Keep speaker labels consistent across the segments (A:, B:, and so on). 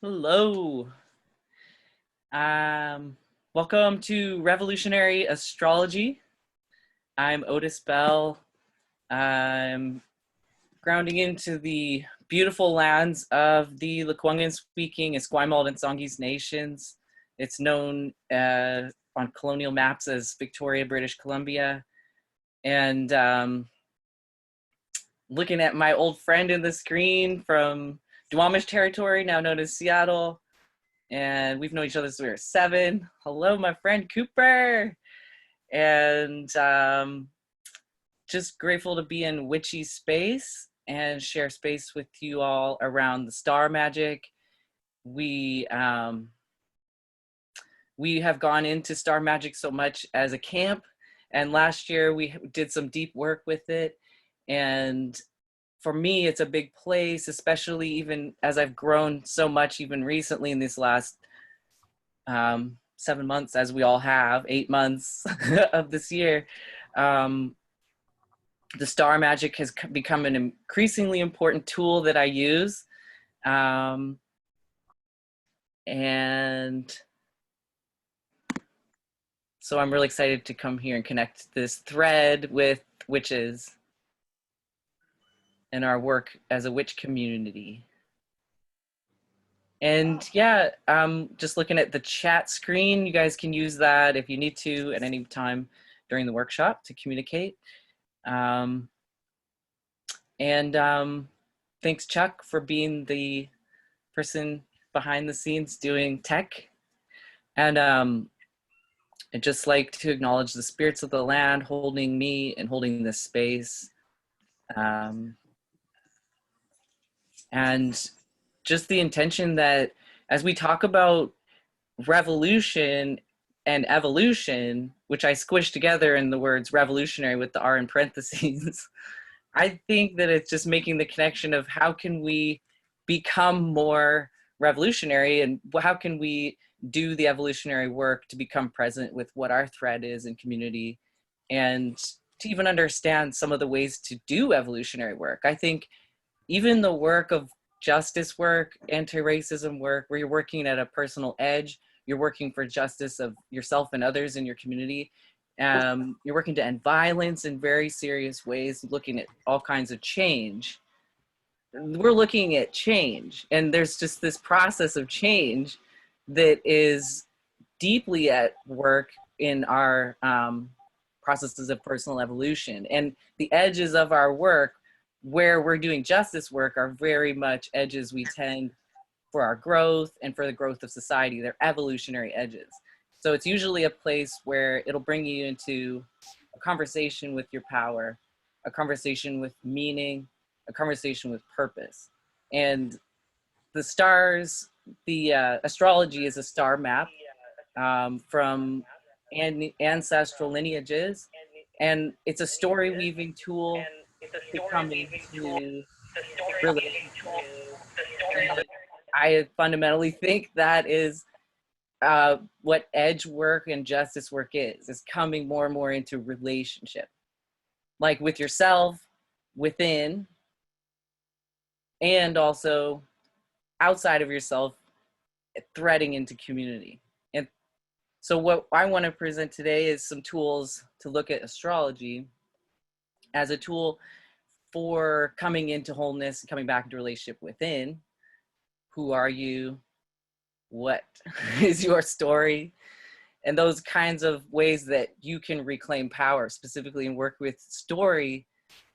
A: Hello. Um, Welcome to Revolutionary Astrology. I'm Otis Bell. I'm grounding into the beautiful lands of the Lekwungen speaking Esquimalt and Songhees nations. It's known on colonial maps as Victoria, British Columbia. And looking at my old friend in the screen from Duwamish territory, now known as Seattle. And we've known each other since we were 7. Hello, my friend Cooper. And just grateful to be in witchy space and share space with you all around the star magic. We we have gone into star magic so much as a camp, and last year we did some deep work with it. And for me, it's a big place, especially even as I've grown so much, even recently in these last 7 months, as we all have, 8 months of this year. Um, the star magic has become an increasingly important tool that I use. Um, and so I'm really excited to come here and connect this thread with witches and our work as a witch community. And yeah, just looking at the chat screen, you guys can use that if you need to at any time during the workshop to communicate. And thanks, Chuck, for being the person behind the scenes doing tech. And I'd just like to acknowledge the spirits of the land holding me and holding this space. And just the intention that as we talk about revolution and evolution, which I squished together in the words revolutionary with the R in parentheses, I think that it's just making the connection of how can we become more revolutionary and how can we do the evolutionary work to become present with what our thread is in community and to even understand some of the ways to do evolutionary work. I think even the work of justice work, anti-racism work, where you're working at a personal edge, you're working for justice of yourself and others in your community. You're working to end violence in very serious ways, looking at all kinds of change. We're looking at change, and there's just this process of change that is deeply at work in our processes of personal evolution. And the edges of our work where we're doing justice work are very much edges we tend for our growth and for the growth of society. They're evolutionary edges. So it's usually a place where it'll bring you into a conversation with your power, a conversation with meaning, a conversation with purpose. And the stars, the astrology is a star map from ancestral lineages. And it's a story weaving tool to come into relationship. And I fundamentally think that is what edge work and justice work is coming more and more into relationship, like with yourself, within, and also outside of yourself, threading into community. And so what I want to present today is some tools to look at astrology as a tool for coming into wholeness and coming back into relationship within. Who are you? What is your story? And those kinds of ways that you can reclaim power, specifically and work with story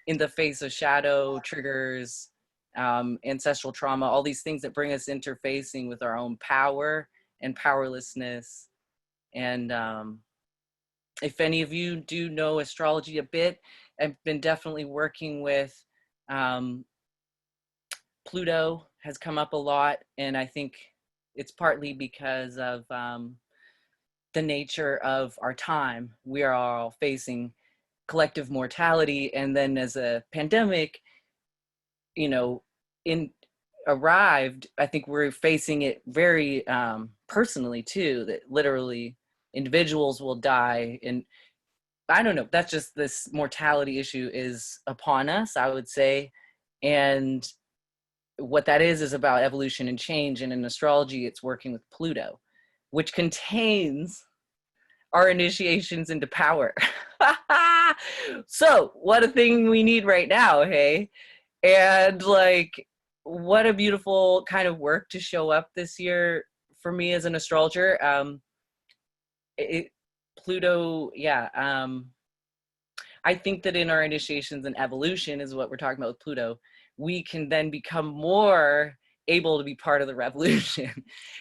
A: in the face of shadow, triggers, ancestral trauma, all these things that bring us interfacing with our own power and powerlessness. And if any of you do know astrology a bit, I've been definitely working with Pluto has come up a lot, and I think it's partly because of the nature of our time. We are all facing collective mortality, and then as a pandemic, you know, arrived, I think we're facing it very personally too, that literally individuals will die. And I don't know, that's just this mortality issue is upon us, I would say. And what that is about evolution and change. And in astrology, it's working with Pluto, which contains our initiations into power. So, what a thing we need right now, hey? And like, what a beautiful kind of work to show up this year for me as an astrologer. It, Pluto, yeah. I think that in our initiations and evolution is what we're talking about with Pluto, we can then become more able to be part of the revolution.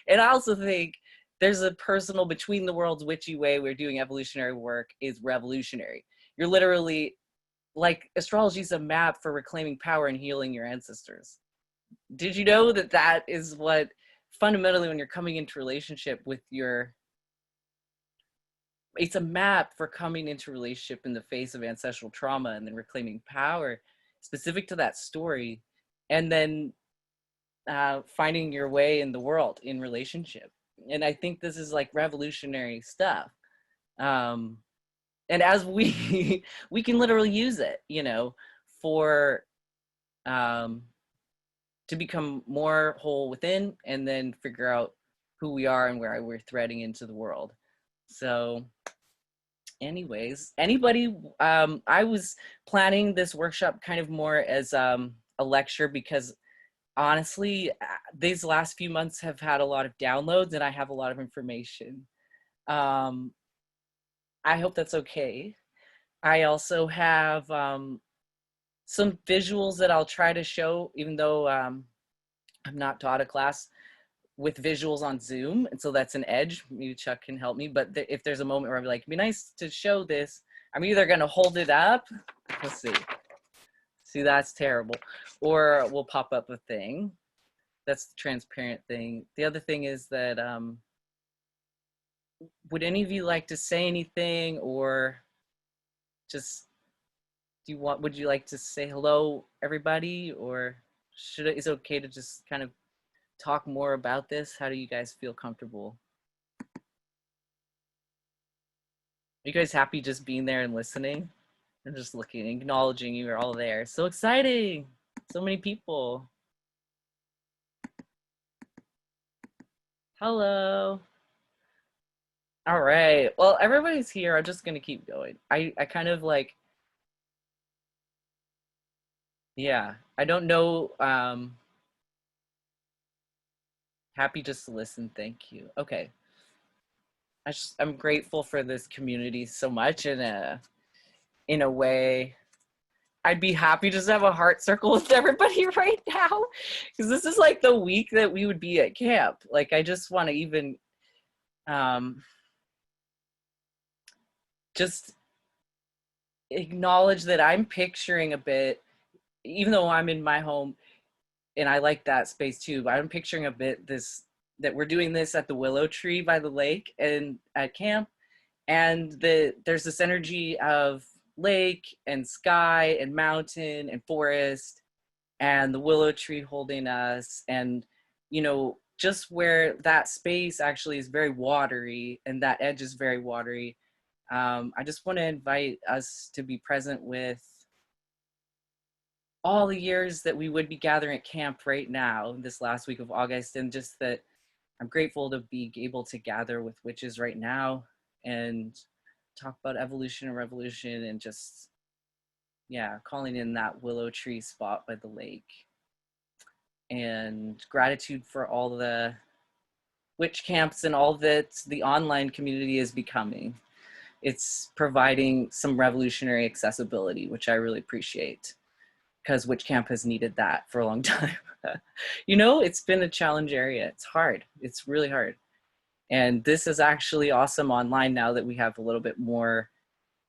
A: And I also think there's a personal between the worlds witchy way we're doing evolutionary work is revolutionary. You're literally like astrology is a map for reclaiming power and healing your ancestors. Did you know that that is what fundamentally when you're coming into relationship with your, it's a map for coming into relationship in the face of ancestral trauma and then reclaiming power specific to that story, and then finding your way in the world in relationship. And I think this is like revolutionary stuff. um and as we we can literally use it, you know, for um to become more whole within and then figure out who we are and where we're threading into the world. So anyways, anybody, I was planning this workshop kind of more as a lecture because honestly, these last few months have had a lot of downloads and I have a lot of information. um I hope that's okay. I also have some visuals that I'll try to show, even though I'm not taught a class with visuals on Zoom, and so that's an edge. Maybe Chuck can help me, but if there's a moment where I'd be like, it'd be nice to show this, I'm either gonna hold it up, let's see, that's terrible, or we'll pop up a thing. That's the transparent thing. The other thing is that, would any of you like to say anything, or just, would you like to say hello, everybody, or is it okay to just kind of talk more about this? How do you guys feel comfortable? Are you guys happy just being there and listening? I'm just looking, acknowledging you are all there. So exciting. So many people. Hello. All right. Well, everybody's here. I'm just going to keep going. I kind of like, yeah, I don't know. Happy just to listen. Thank you. Okay. I'm grateful for this community so much in a way. I'd be happy just to have a heart circle with everybody right now, because this is like the week that we would be at camp. Like, I just want to even um, just acknowledge that I'm picturing a bit, even though I'm in my home and I like that space too, but I'm picturing a bit this, that we're doing this at the willow tree by the lake and at camp, and there's this energy of lake and sky and mountain and forest and the willow tree holding us, and you know, just where that space actually is very watery and that edge is very watery. I just want to invite us to be present with all the years that we would be gathering at camp right now, this last week of August, and just that I'm grateful to be able to gather with witches right now and talk about evolution and revolution, and just, yeah, calling in that willow tree spot by the lake. And gratitude for all the witch camps and all that the online community is becoming. It's providing some revolutionary accessibility, which I really appreciate, because witch camp has needed that for a long time. You know, it's been a challenge area. It's hard. It's really hard. And this is actually awesome online now that we have a little bit more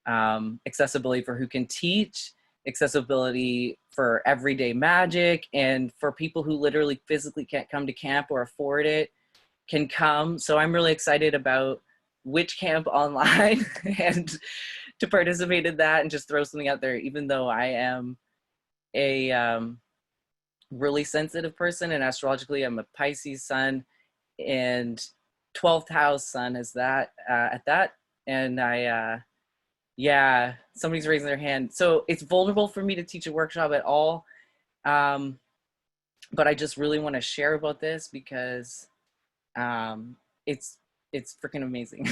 A: accessibility for who can teach, accessibility for everyday magic, and for people who literally physically can't come to camp or afford it can come. So I'm really excited about witch camp online and to participate in that and just throw something out there, even though I am a really sensitive person, and astrologically I'm a Pisces sun, and 12th house sun is that at that, and I yeah, somebody's raising their hand. So it's vulnerable for me to teach a workshop at all. but I just really want to share about this because um, it's it's freaking amazing.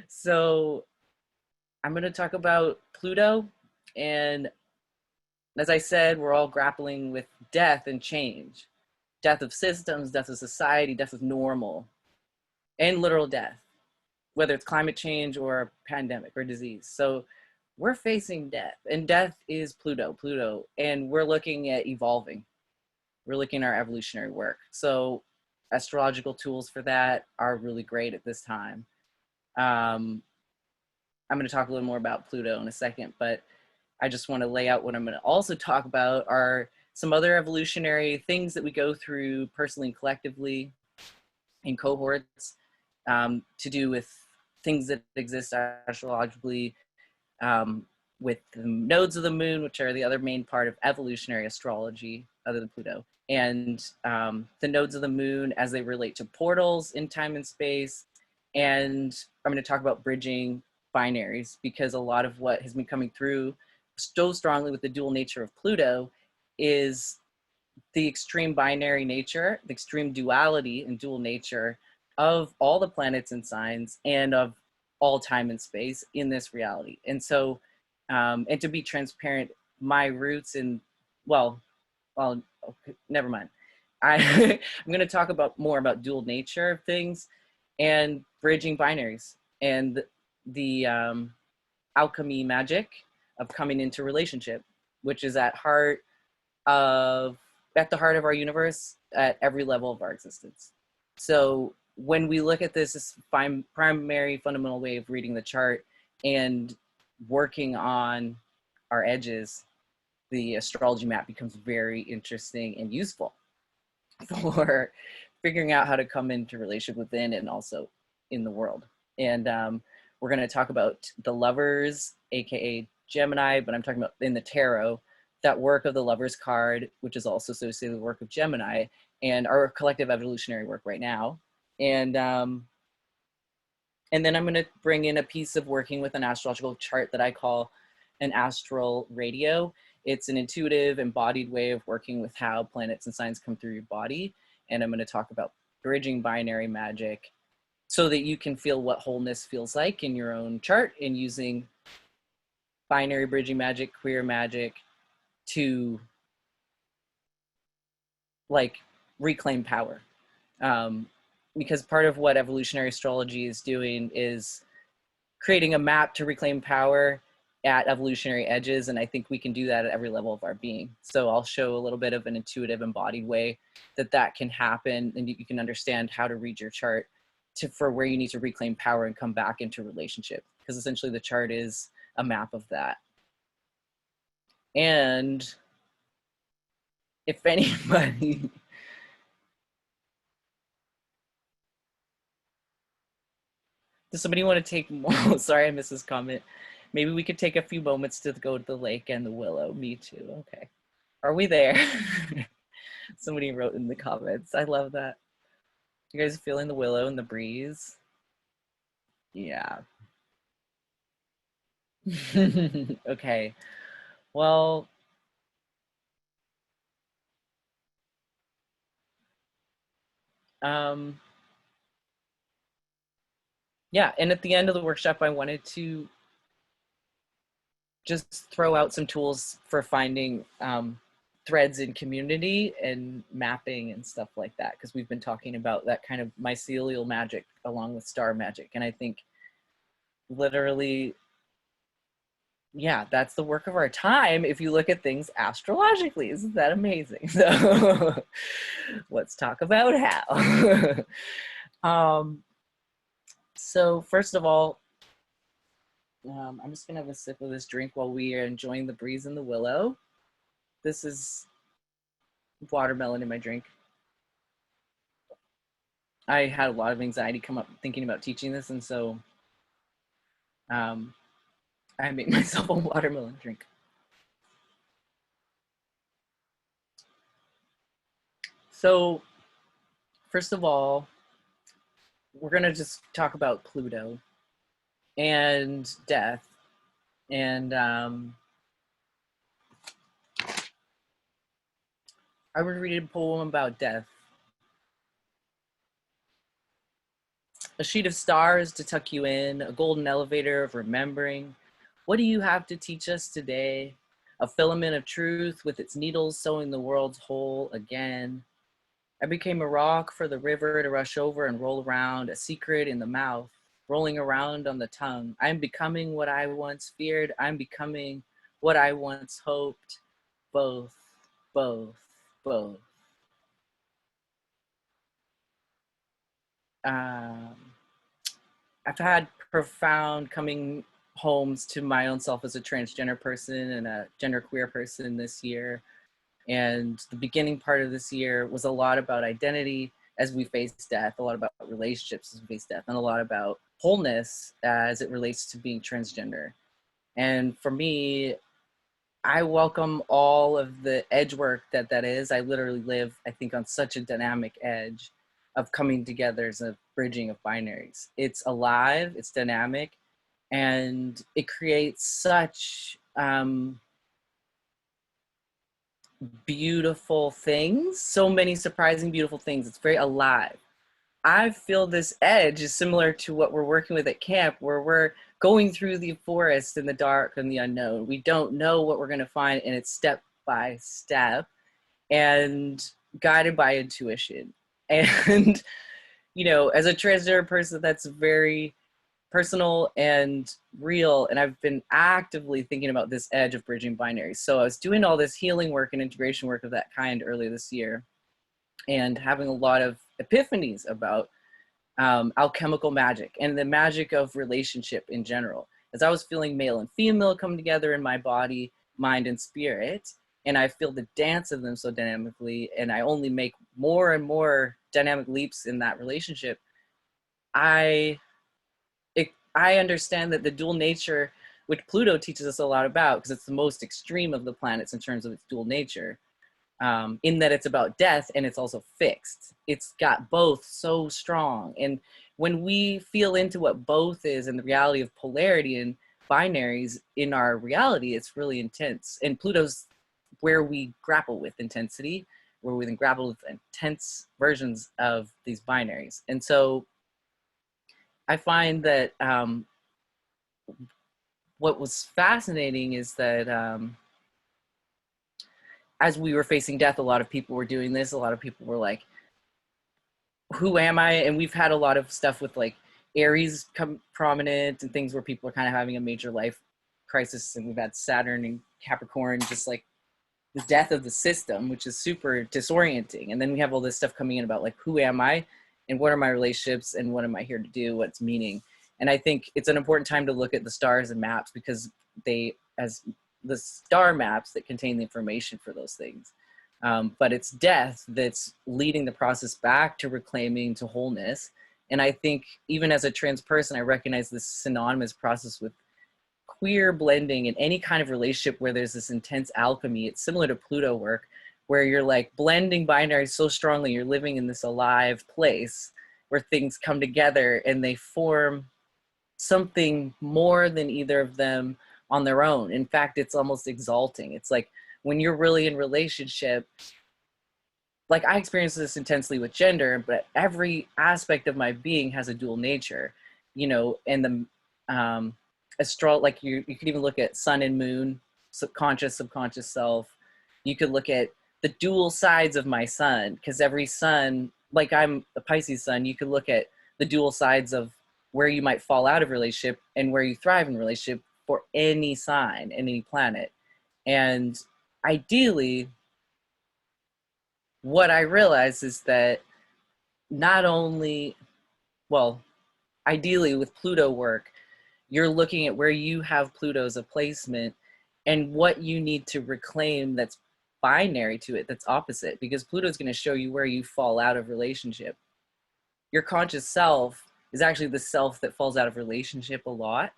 A: So I'm going to talk about Pluto, and as I said, we're all grappling with death and change, death of systems, death of society, death of normal, and literal death, whether it's climate change or a pandemic or disease. So we're facing death, and death is Pluto, and we're looking at evolving. We're looking at our evolutionary work. So astrological tools for that are really great at this time. Um, I'm going to talk a little more about Pluto in a second, but I just want to lay out what I'm going to also talk about are some other evolutionary things that we go through personally and collectively in cohorts, to do with things that exist astrologically, um, with the nodes of the moon, which are the other main part of evolutionary astrology other than Pluto, and the nodes of the moon as they relate to portals in time and space. And I'm going to talk about bridging binaries because a lot of what has been coming through so strongly with the dual nature of Pluto is the extreme binary nature, the extreme duality and dual nature of all the planets and signs and of all time and space in this reality. And so, and to be transparent, my roots in, well, okay, never mind. I'm going to talk about more about dual nature of things and bridging binaries and the alchemy magic of coming into relationship, which is of at the heart of our universe at every level of our existence. So when we look at this primary fundamental way of reading the chart and working on our edges, the astrology map becomes very interesting and useful for figuring out how to come into relationship within and also in the world. And we're going to talk about the lovers, aka Gemini, but I'm talking about in the tarot, that work of the lovers card, which is also associated with the work of Gemini and our collective evolutionary work right now. And then I'm going to bring in a piece of working with an astrological chart that I call an astral radio. It's an intuitive, embodied way of working with how planets and signs come through your body. And I'm going to talk about bridging binary magic so that you can feel what wholeness feels like in your own chart and using binary bridging magic, queer magic to like reclaim power. Because part of what evolutionary astrology is doing is creating a map to reclaim power at evolutionary edges. And I think we can do that at every level of our being. So I'll show a little bit of an intuitive embodied way that can happen. And you can understand how to read your chart for where you need to reclaim power and come back into relationship. Because essentially the chart is a map of that. And if anybody, does somebody want to take more? Sorry, I missed this comment. Maybe we could take a few moments to go to the lake and the willow. Me too. Okay. Are we there? Somebody wrote in the comments. I love that. You guys feeling the willow and the breeze? Yeah. Okay. Well, um, yeah. And at the end of the workshop, I wanted to just throw out some tools for finding threads in community and mapping and stuff like that, because we've been talking about that kind of mycelial magic along with star magic. And I think literally, yeah, that's the work of our time if you look at things astrologically. Isn't that amazing? So let's talk about how. um, so first of all, I'm just gonna have a sip of this drink while we are enjoying the breeze and the willow. This is watermelon in my drink. I had a lot of anxiety come up thinking about teaching this, and so I made myself a watermelon drink. So first of all, we're gonna just talk about Pluto and death, and I would read a poem about death. A sheet of stars to tuck you in, a golden elevator of remembering. What do you have to teach us today? A filament of truth with its needles sewing the world's whole again. I became a rock for the river to rush over and roll around, a secret in the mouth, rolling around on the tongue. I'm becoming what I once feared. I'm becoming what I once hoped. Both, both, both. Um, I've had profound coming homes to my own self as a transgender person and a genderqueer person this year. And the beginning part of this year was a lot about identity as we face death, a lot about relationships as we face death, and a lot about wholeness as it relates to being transgender. And for me, I welcome all of the edge work that is. I literally live, I think, on such a dynamic edge of coming together as a bridging of binaries. It's alive, it's dynamic, and it creates such beautiful things, so many surprising, beautiful things. It's very alive. I feel this edge is similar to what we're working with at camp, where we're going through the forest in the dark and the unknown. We don't know what we're going to find, and it's step by step and guided by intuition. And, you know, as a transgender person, that's very personal and real. And I've been actively thinking about this edge of bridging binaries. So I was doing all this healing work and integration work of that kind earlier this year and having a lot of epiphanies about alchemical magic and the magic of relationship in general. As I was feeling male and female come together in my body, mind, and spirit, and I feel the dance of them so dynamically, and I only make more and more dynamic leaps in that relationship, I understand that the dual nature, which Pluto teaches us a lot about, because it's the most extreme of the planets in terms of its dual nature, in that it's about death and it's also fixed. It's got both so strong. And when we feel into what both is and the reality of polarity and binaries in our reality, it's really intense. And Pluto's where we grapple with intensity, where we then grapple with intense versions of these binaries. And so I find that what was fascinating is that as we were facing death, a lot of people were doing this. A lot of people were like, who am I? And we've had a lot of stuff with like Aries come prominent and things where people are kind of having a major life crisis. And we've had Saturn and Capricorn, just like the death of the system, which is super disorienting. And then we have all this stuff coming in about like, who am I and what are my relationships and what am I here to do? What's meaning? And I think it's an important time to look at the stars and maps because they, as the star maps that contain the information for those things. But it's death that's leading the process back to reclaiming to wholeness. And I think even as a trans person, I recognize this synonymous process with queer blending in any kind of relationship where there's this intense alchemy. It's similar to Pluto work, where you're like blending binaries so strongly, you're living in this alive place where things come together and they form something more than either of them on their own. In fact, it's almost exalting. It's like when you're really in relationship, like I experience this intensely with gender, but every aspect of my being has a dual nature, you know, and the like you could even look at sun and moon, subconscious, subconscious self. You could look at the dual sides of my sun, because every sun, like I'm a Pisces sun, you could look at the dual sides of where you might fall out of relationship and where you thrive in relationship for any sign, any planet. And ideally, what I realize is that not only, well, ideally with Pluto work, you're looking at where you have Pluto as a placement and what you need to reclaim that's binary to it, that's opposite, because Pluto is going to show you where you fall out of relationship. Your conscious self is actually the self that falls out of relationship a lot.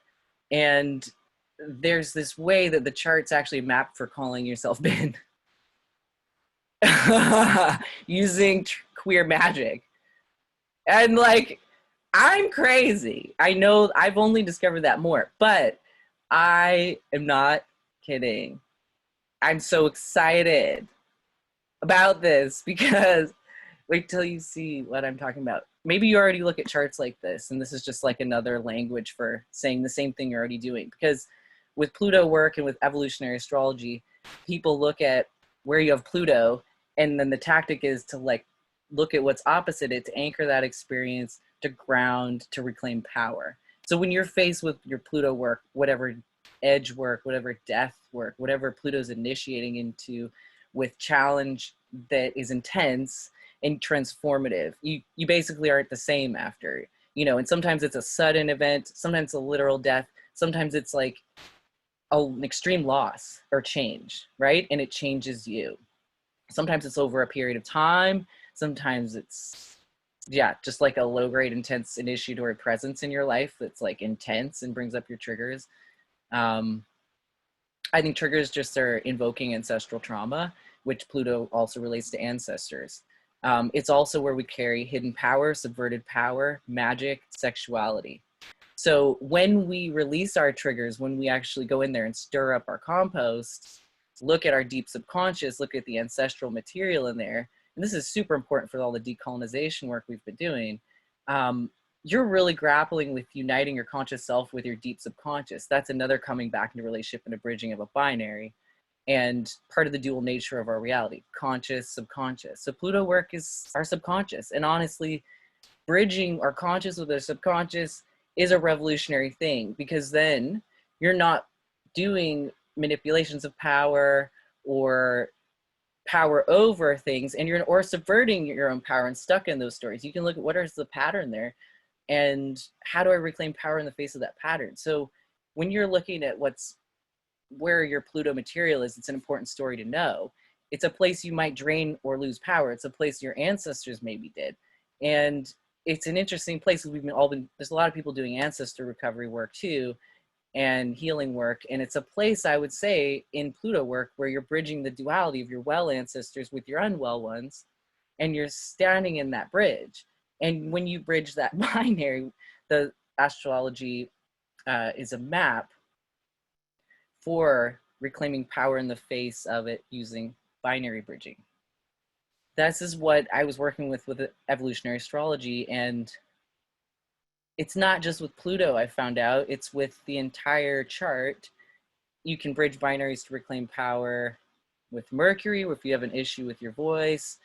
A: And there's this way that the charts actually map for calling yourself bin using queer magic. And like, I'm crazy. I know I've only discovered that more, but I am not kidding. I'm so excited about this because wait till you see what I'm talking about. Maybe you already look at charts like this, and this is just like another language for saying the same thing you're already doing. Because with Pluto work and with evolutionary astrology, people look at where you have Pluto, and then the tactic is to like look at what's opposite it to anchor that experience, to ground, to reclaim power. So when you're faced with your Pluto work, whatever edge work, whatever death work, whatever Pluto's initiating into with challenge that is intense and transformative, you basically aren't the same after, and sometimes it's a sudden event, sometimes a literal death, sometimes it's like an extreme loss or change, right? And it changes you. Sometimes it's over a period of time, sometimes it's just like a low grade intense initiatory presence in your life that's like intense and brings up your triggers. I think triggers just are invoking ancestral trauma, which Pluto also relates to ancestors. It's also where we carry hidden power, subverted power, magic, sexuality. So when we release our triggers, when we actually go in there and stir up our compost, look at our deep subconscious, look at the ancestral material in there, and this is super important for all the decolonization work we've been doing, you're really grappling with uniting your conscious self with your deep subconscious. That's another coming back into relationship and a bridging of a binary, and part of the dual nature of our reality, conscious, subconscious. So Pluto work is our subconscious, and honestly, bridging our conscious with our subconscious is a revolutionary thing, because then you're not doing manipulations of power or power over things, and or subverting your own power and stuck in those stories. You can look at what is the pattern there, and how do I reclaim power in the face of that pattern? So when you're looking at where your Pluto material is, it's an important story to know. It's a place you might drain or lose power. It's a place your ancestors maybe did. And it's an interesting place. There's a lot of people doing ancestor recovery work too, and healing work. And it's a place, I would say, in Pluto work where you're bridging the duality of your well ancestors with your unwell ones, and you're standing in that bridge. And when you bridge that binary, the astrology is a map for reclaiming power in the face of it using binary bridging. This is what I was working with evolutionary astrology, and it's not just with Pluto, I found out, it's with the entire chart. You can bridge binaries to reclaim power with Mercury, or if you have an issue with your voice,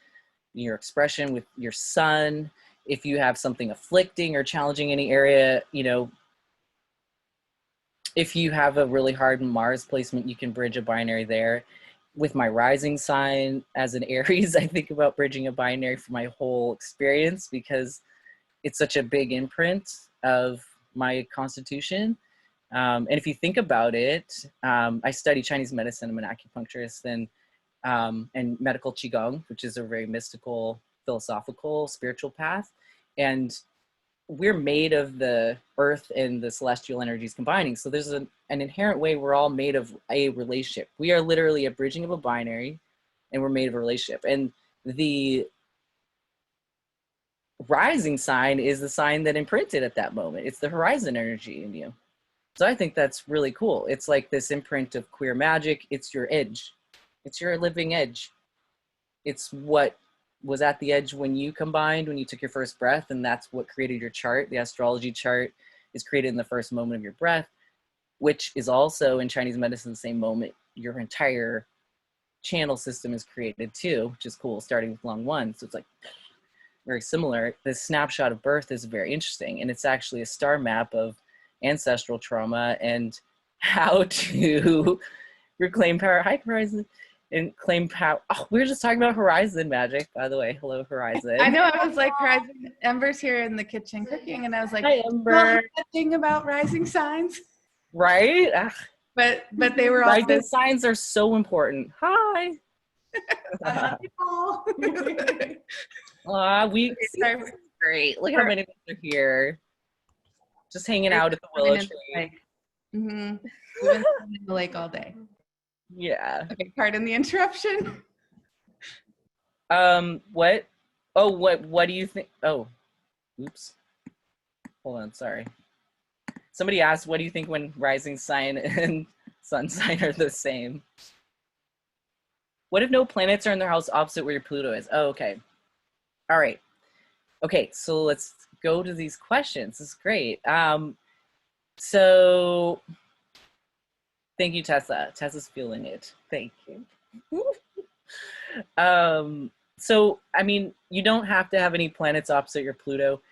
A: your expression, with your sun, if you have something afflicting or challenging any area, if you have a really hard Mars placement, you can bridge a binary there. With my rising sign as an Aries, I think about bridging a binary for my whole experience, because it's such a big imprint of my constitution. And if you think about it, I study Chinese medicine. I'm an acupuncturist, and medical Qigong, which is a very mystical, philosophical, spiritual path. And we're made of the earth and the celestial energies combining. So there's an inherent way we're all made of a relationship. We are literally a bridging of a binary, and we're made of a relationship. And the rising sign is the sign that imprinted at that moment. It's the horizon energy in you. So I think that's really cool. It's like this imprint of queer magic. It's your edge. It's your living edge. It's what was at the edge when you took your first breath, and that's what created your chart. The astrology chart is created in the first moment of your breath, which is also in Chinese medicine the same moment your entire channel system is created too, which is cool, starting with lung one. So it's like very similar. This snapshot of birth is very interesting, and it's actually a star map of ancestral trauma and how to reclaim power. Hi, Horizon. And claim power. Oh, we were just talking about Horizon magic, by the way. Hello, Horizon.
B: I know. I was like, Horizon. Ember's here in the kitchen cooking, and I was like,
A: hi, Ember.
B: Well, that thing about rising signs,
A: right?
B: But they were all
A: rising signs are so important. Hi.
B: I love you all.
A: We great. Look how many of us are here, just hanging out at the willow tree.
B: Mm-hmm. We've been in the lake all day.
A: Yeah.
B: Okay, pardon the interruption.
A: What? Oh, what do you think? Oh, oops. Hold on, sorry. Somebody asked, what do you think when rising sign and sun sign are the same? What if no planets are in their house opposite where your Pluto is? Oh, okay. All right. Okay, so let's go to these questions. This is great. So thank you, Tessa. Tessa's feeling it. Thank you. So I mean, you don't have to have any planets opposite your Pluto.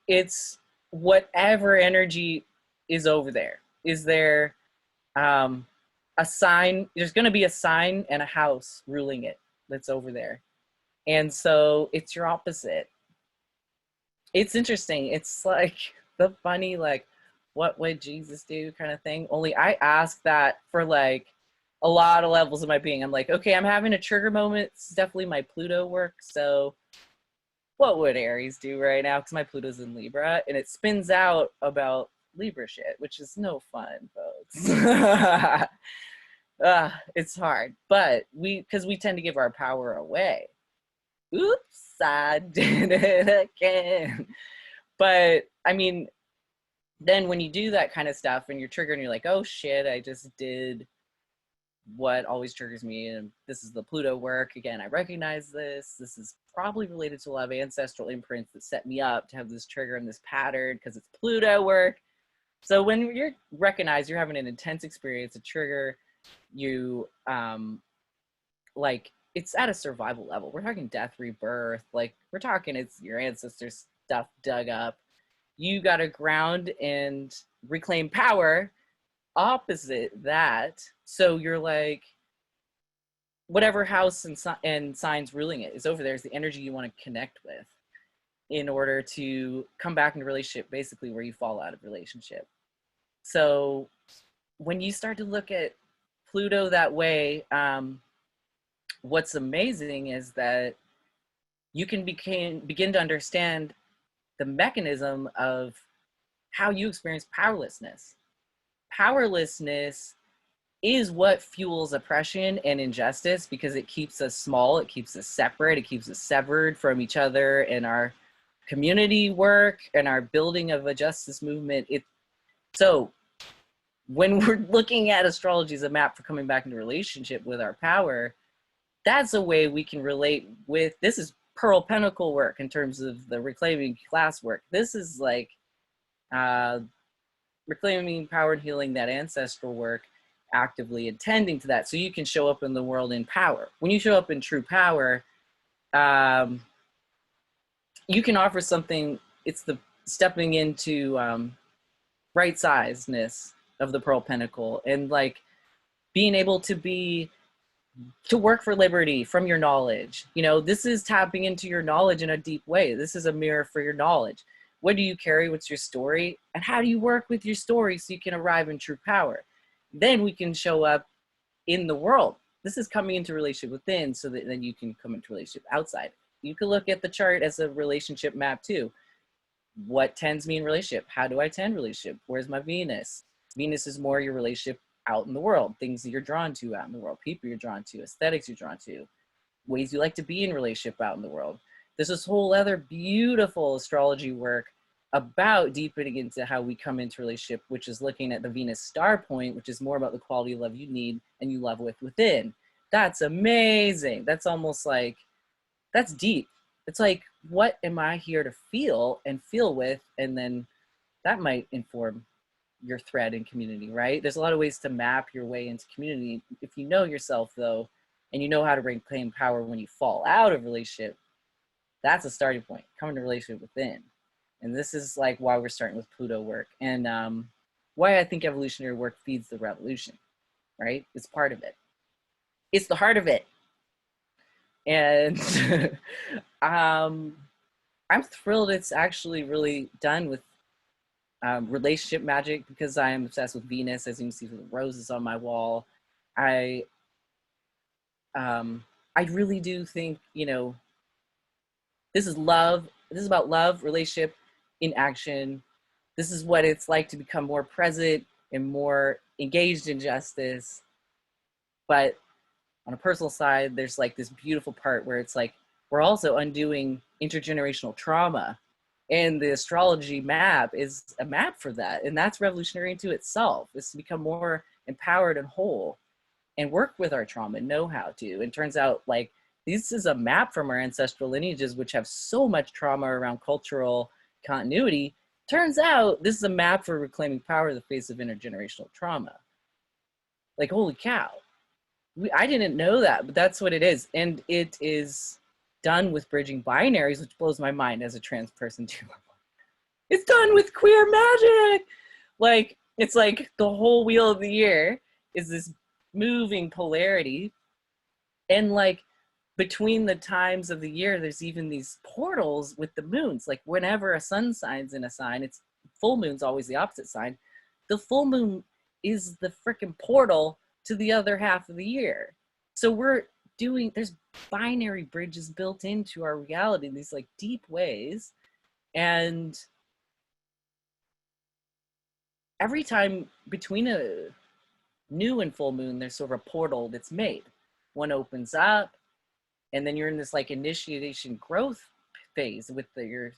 A: It's whatever energy is over there. Is there um, a sign? There's going to be a sign and a house ruling it that's over there, and so it's your opposite. It's interesting. It's like the funny, like, what would Jesus do kind of thing. Only I ask that for like a lot of levels of my being. I'm like, okay, I'm having a trigger moment. It's definitely my Pluto work. So what would Aries do right now? Because my Pluto's in Libra and it spins out about Libra shit, which is no fun, folks. It's hard, but because we tend to give our power away. Oops, I did it again. But I mean, then when you do that kind of stuff and you're triggered and you're like, oh shit, I just did what always triggers me, and this is the Pluto work again. I recognize this is probably related to a lot of ancestral imprints that set me up to have this trigger and this pattern because it's Pluto work. So when you're recognized, you're having an intense experience, a trigger, you like it's at a survival level. We're talking death, rebirth, like we're talking it's your ancestors stuff dug up. You got to ground and reclaim power opposite that. So you're like, whatever house and signs ruling it is over there is the energy you want to connect with in order to come back into relationship, basically where you fall out of relationship. So when you start to look at Pluto that way, what's amazing is that you can begin to understand the mechanism of how you experience powerlessness. Powerlessness is what fuels oppression and injustice because it keeps us small, it keeps us separate, it keeps us severed from each other in our community work and our building of a justice movement. So when we're looking at astrology as a map for coming back into relationship with our power, that's a way we can relate with, this is Pearl Pentacle work in terms of the reclaiming class work. This is like reclaiming power and healing that ancestral work, actively attending to that so you can show up in the world in power. When you show up in true power, you can offer something. It's the stepping into right sizeness of the Pearl Pentacle and like being able to work for liberty from your knowledge. You know, this is tapping into your knowledge in a deep way. This is a mirror for your knowledge. What do you carry? What's your story? And how do you work with your story so you can arrive in true power? Then we can show up in the world. This is coming into relationship within so that then you can come into relationship outside. You can look at the chart as a relationship map too. What tends me in relationship? How do I tend relationship? Where's my Venus? Venus is more your relationship out in the world, things that you're drawn to out in the world, people you're drawn to, aesthetics you're drawn to, ways you like to be in relationship out in the world. There's this whole other beautiful astrology work about deepening into how we come into relationship, which is looking at the Venus star point, which is more about the quality of love you need and you love with within. That's amazing. That's almost like, that's deep. It's like, what am I here to feel and feel with? And then that might inform your thread in community, right? There's a lot of ways to map your way into community. If you know yourself though, and you know how to reclaim power when you fall out of relationship, that's a starting point, coming to relationship within. And this is like why we're starting with Pluto work and why I think evolutionary work feeds the revolution, right? It's part of it. It's the heart of it. And I'm thrilled it's actually really done with relationship magic because I am obsessed with Venus, as you can see from the roses on my wall. I really do think, you know, this is love. This is about love, relationship in action. This is what it's like to become more present and more engaged in justice. But on a personal side, there's like this beautiful part where it's like, we're also undoing intergenerational trauma. And the astrology map is a map for that. And that's revolutionary into itself, is to become more empowered and whole. and work with our trauma, know how to. And turns out like this is a map from our ancestral lineages, which have so much trauma around cultural continuity. Turns out this is a map for reclaiming power in the face of intergenerational trauma. Like, holy cow. I didn't know that, but that's what it is. And it is done with bridging binaries, which blows my mind as a trans person too. It's done with queer magic. Like, it's like the whole wheel of the year is this moving polarity. And like between the times of the year, there's even these portals with the moons. Like whenever a sun signs in a sign, it's full moon's always the opposite sign. The full moon is the freaking portal to the other half of the year. So there's binary bridges built into our reality in these like deep ways. And every time between a new and full moon, there's sort of a portal that's made. One opens up, and then you're in this like initiation growth phase with your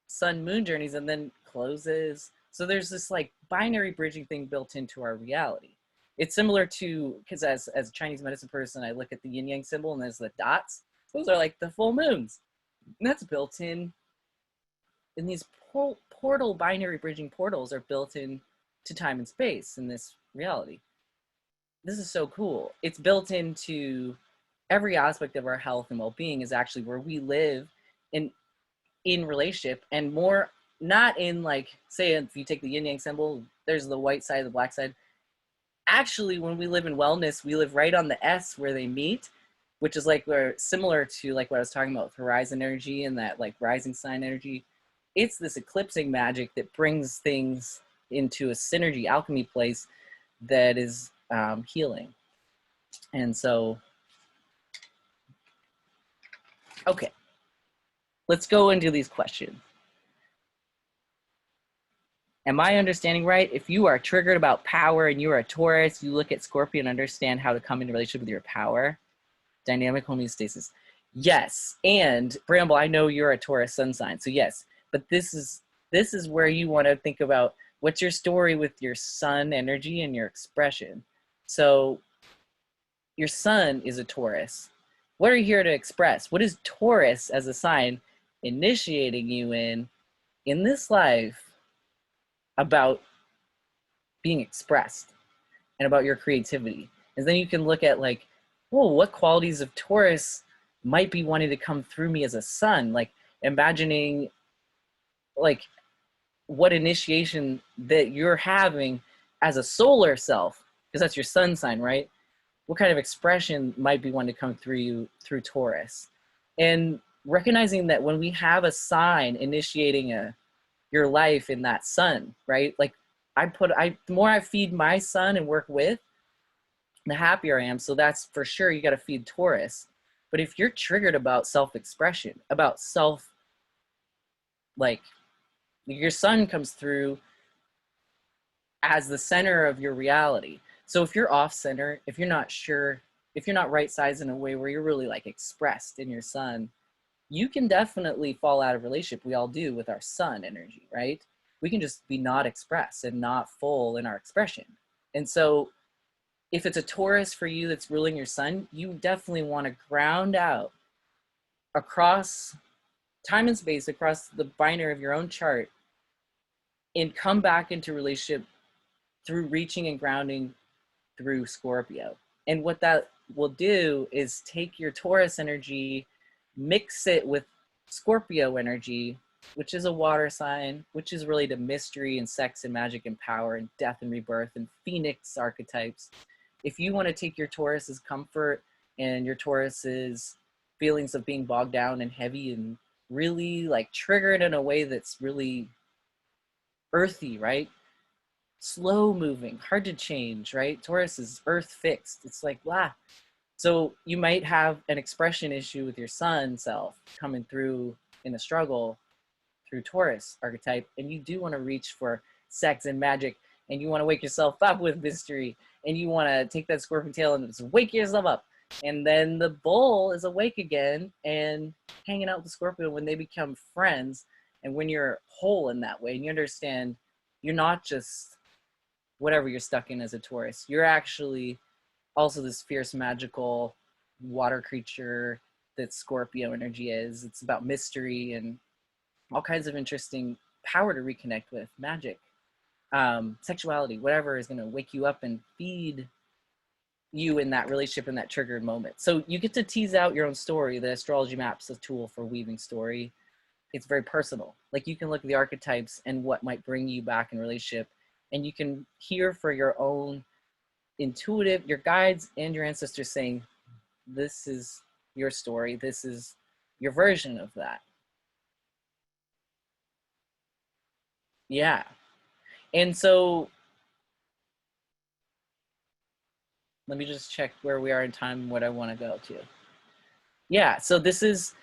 A: sun moon journeys, and then closes. So there's this like binary bridging thing built into our reality. It's similar to, because as a Chinese medicine person, I look at the yin yang symbol and there's the dots. Those are like the full moons. And that's built in these portal binary bridging portals are built in to time and space in this reality. This is so cool. It's built into every aspect of our health and well-being is actually where we live in relationship, and more not in like, say if you take the yin yang symbol, there's the white side, the black side. Actually, when we live in wellness, we live right on the S where they meet, which is like we're similar to like what I was talking about with horizon energy and that like rising sign energy. It's this eclipsing magic that brings things into a synergy alchemy place that is healing. And so, okay, let's go into these questions. Am I understanding right? If you are triggered about power and you are a Taurus, you look at Scorpio and understand how to come into relationship with your power. Dynamic homeostasis. Yes. And Bramble, I know you're a Taurus sun sign. So yes, but this is where you want to think about what's your story with your sun energy and your expression. So your sun is a Taurus. What are you here to express? What is Taurus as a sign initiating you in this life about being expressed and about your creativity? And then you can look at like, whoa, what qualities of Taurus might be wanting to come through me as a sun? Like imagining like what initiation that you're having as a solar self, because that's your sun sign, right? What kind of expression might be wanting to come through you through Taurus? And recognizing that when we have a sign initiating your life in that sun, right? Like the more I feed my sun and work with, the happier I am. So that's for sure, you got to feed Taurus. But if you're triggered about self-expression, about like your sun comes through as the center of your reality. So if you're off center, if you're not sure, if you're not right sized in a way where you're really like expressed in your sun, you can definitely fall out of relationship. We all do with our sun energy, right? We can just be not expressed and not full in our expression. And so if it's a Taurus for you that's ruling your sun, you definitely want to ground out across time and space, across the binary of your own chart, and come back into relationship through reaching and grounding through Scorpio. And what that will do is take your Taurus energy, mix it with Scorpio energy, which is a water sign, which is really the mystery and sex and magic and power and death and rebirth and phoenix archetypes. If you want to take your Taurus's comfort and your Taurus's feelings of being bogged down and heavy and really like triggered in a way that's really earthy, right? Slow moving, hard to change, right? Taurus is earth fixed. It's like, blah. So you might have an expression issue with your sun self coming through in a struggle through Taurus archetype, and you do want to reach for sex and magic, and you want to wake yourself up with mystery, and you want to take that scorpion tail and just wake yourself up. And then the bull is awake again and hanging out with the scorpion when they become friends, and when you're whole in that way, and you understand you're not just whatever you're stuck in as a Taurus. You're actually also this fierce magical water creature that Scorpio energy is. It's about mystery and all kinds of interesting power to reconnect with, magic, sexuality, whatever is going to wake you up and feed you in that relationship in that triggered moment. So you get to tease out your own story. The astrology map's a tool for weaving story. It's very personal. Like you can look at the archetypes and what might bring you back in relationship, and you can hear for your own intuitive, your guides and your ancestors saying, this is your story. This is your version of that. Yeah. And so let me just check where we are in time and what I want to go to. Yeah, so this is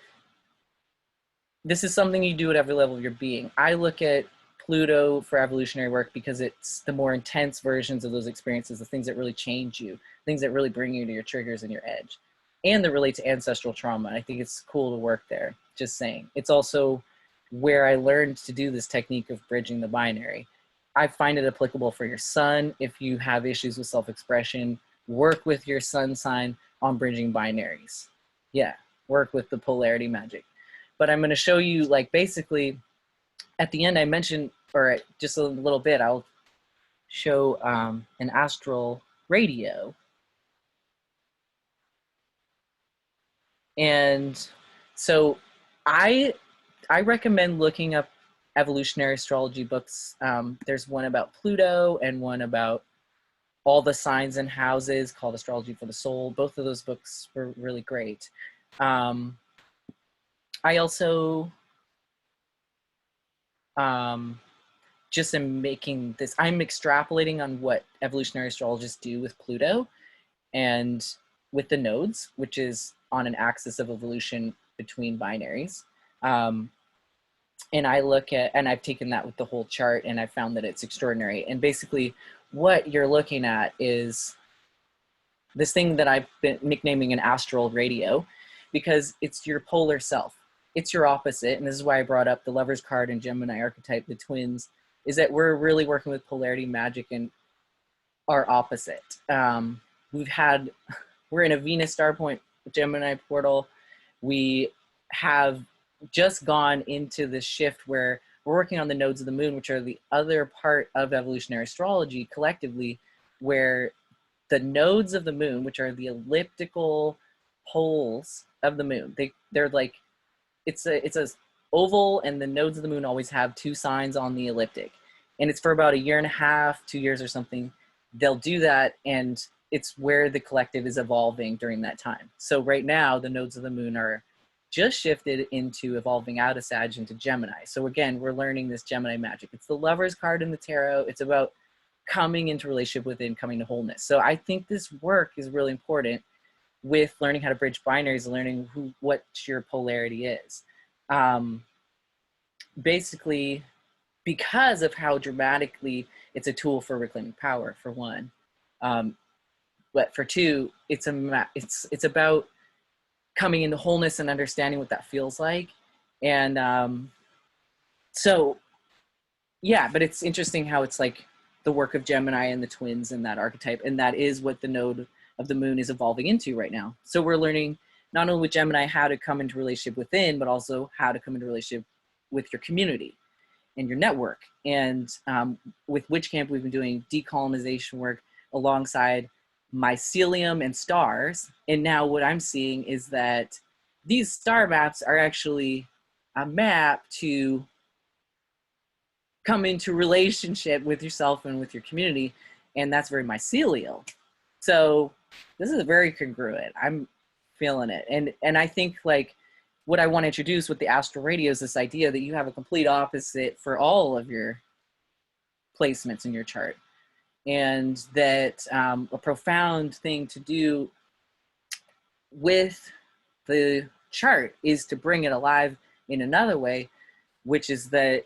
A: something you do at every level of your being. I look at Pluto for evolutionary work because it's the more intense versions of those experiences, the things that really change you, things that really bring you to your triggers and your edge, and that relate to ancestral trauma. I think it's cool to work there, just saying. It's also where I learned to do this technique of bridging the binary. I find it applicable for your sun. If you have issues with self-expression, work with your sun sign on bridging binaries. Yeah, work with the polarity magic. But I'm going to show you, like, basically at the end I mentioned, or just a little bit, I'll show an astral radio. And so I recommend looking up evolutionary astrology books. There's one about Pluto and one about all the signs and houses called Astrology for the Soul. Both of those books were really great. I also just am making this, I'm extrapolating on what evolutionary astrologists do with Pluto and with the nodes, which is on an axis of evolution between binaries. And I look at, and I've taken that with the whole chart and I found that it's extraordinary. And basically what you're looking at is this thing that I've been nicknaming an astral radio, because it's your polar self. It's your opposite. And this is why I brought up the Lover's card and Gemini archetype, the twins, is that we're really working with polarity magic and our opposite. We're in a Venus star point Gemini portal. We have just gone into this shift where we're working on the nodes of the moon, which are the other part of evolutionary astrology collectively, where the nodes of the moon, which are the elliptical poles of the moon, they're like, it's a oval, and the nodes of the moon always have two signs on the elliptic. And it's for about a year and a half, 2 years or something. They'll do that, and it's where the collective is evolving during that time. So right now, the nodes of the moon are just shifted into evolving out of Sag into Gemini. So again, we're learning this Gemini magic. It's the Lover's card in the tarot. It's about coming into relationship within, coming to wholeness. So I think this work is really important with learning how to bridge binaries, learning what your polarity is. Basically, because of how dramatically it's a tool for reclaiming power, for one. But for two, it's about coming into wholeness and understanding what that feels like. And so, yeah, but it's interesting how it's like the work of Gemini and the twins and that archetype, and that is what the node of the moon is evolving into right now. So we're learning not only with Gemini how to come into relationship within, but also how to come into relationship with your community and your network. And with Witch Camp, we've been doing decolonization work alongside mycelium and stars. And now what I'm seeing is that these star maps are actually a map to come into relationship with yourself and with your community. And that's very mycelial. So this is very congruent. I'm feeling it. And I think, like, what I want to introduce with the astral radio is this idea that you have a complete opposite for all of your placements in your chart. And that a profound thing to do with the chart is to bring it alive in another way, which is that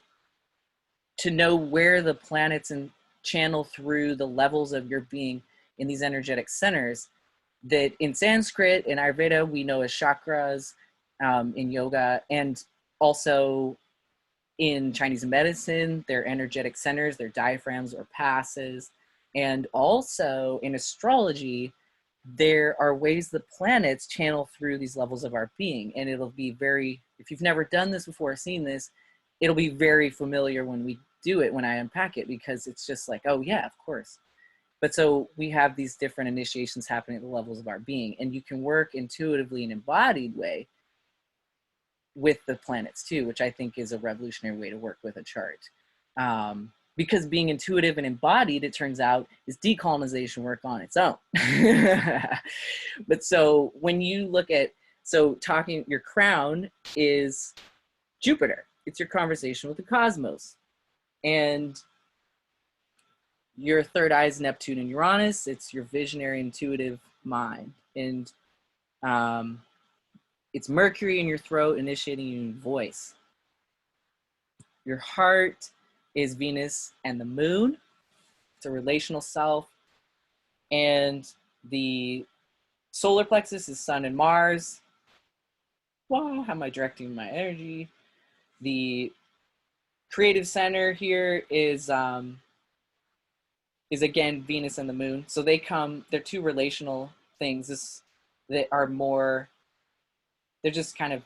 A: to know where the planets and channel through the levels of your being in these energetic centers that in Sanskrit and Ayurveda we know as chakras, in yoga, and also in Chinese medicine, they're energetic centers, they're diaphragms or passes. And also in astrology, there are ways the planets channel through these levels of our being. And it'll be very, if you've never done this before or seen this, it'll be very familiar when we do it, when I unpack it, because it's just like, oh yeah, of course. But so we have these different initiations happening at the levels of our being, and you can work intuitively and embodied way with the planets too, which I think is a revolutionary way to work with a chart. Because being intuitive and embodied, it turns out, is decolonization work on its own. But so when you look at, so talking, your crown is Jupiter. It's your conversation with the cosmos. And your third eye is Neptune and Uranus. It's your visionary, intuitive mind. And it's Mercury in your throat, initiating your voice. Your heart is Venus and the moon. It's a relational self. And the solar plexus is Sun and Mars. Wow, how am I directing my energy? The creative center here is again Venus and the moon. So they're two relational things that are more, they're just kind of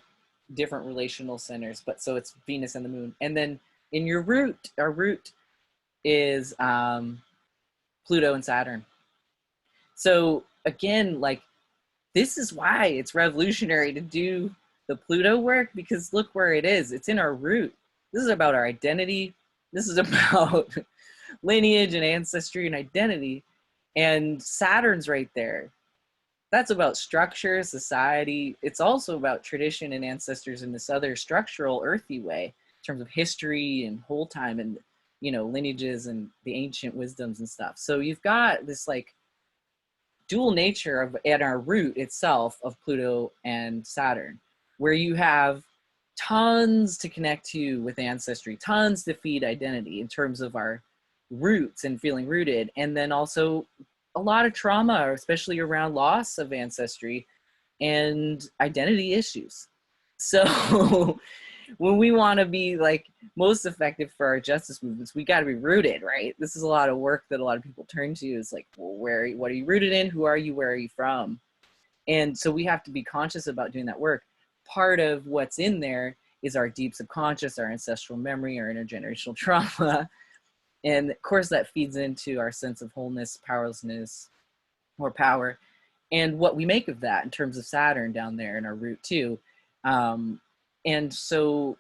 A: different relational centers, but so it's Venus and the moon. And then in your root, our root is Pluto and Saturn. So again, like, this is why it's revolutionary to do the Pluto work, because look where it is. It's in our root. This is about our identity. This is about lineage and ancestry and identity. And Saturn's right there. That's about structure, society. It's also about tradition and ancestors in this other structural, earthy way, in terms of history and whole time and, you know, lineages and the ancient wisdoms and stuff. So you've got this like dual nature of at our root itself of Pluto and Saturn, where you have tons to connect to with ancestry, tons to feed identity in terms of our roots and feeling rooted, and then also a lot of trauma, especially around loss of ancestry and identity issues. So when we want to be like most effective for our justice movements, we got to be rooted, right? This is a lot of work that a lot of people turn to, is like, well, what are you rooted in? Who are you? Where are you from? And so we have to be conscious about doing that work. Part of what's in there is our deep subconscious, our ancestral memory, our intergenerational trauma. And of course that feeds into our sense of wholeness, powerlessness, or power, and what we make of that in terms of Saturn down there in our root too. And so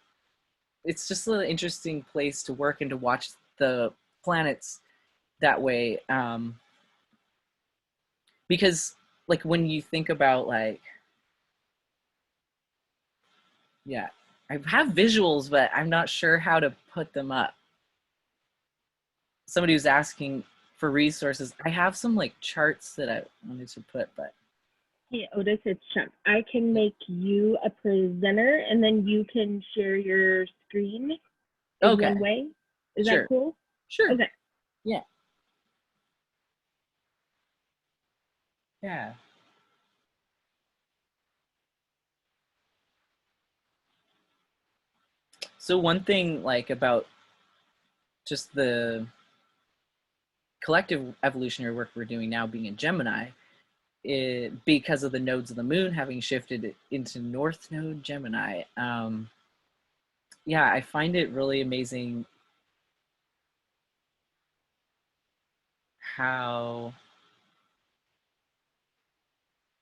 A: it's just an interesting place to work and to watch the planets that way. Because like when you think about like, yeah, I have visuals, but I'm not sure how to put them up. Somebody was asking for resources. I have some like charts that I wanted to put, but.
C: Hey, Otis, it's Chuck. I can make you a presenter and then you can share your screen in
A: Okay.
C: one way. Is
A: Sure.
C: that cool?
A: Sure.
C: Okay.
A: Yeah. Yeah. So one thing like about just the collective evolutionary work we're doing now being in Gemini, because of the nodes of the moon having shifted into North Node Gemini, yeah, I find it really amazing how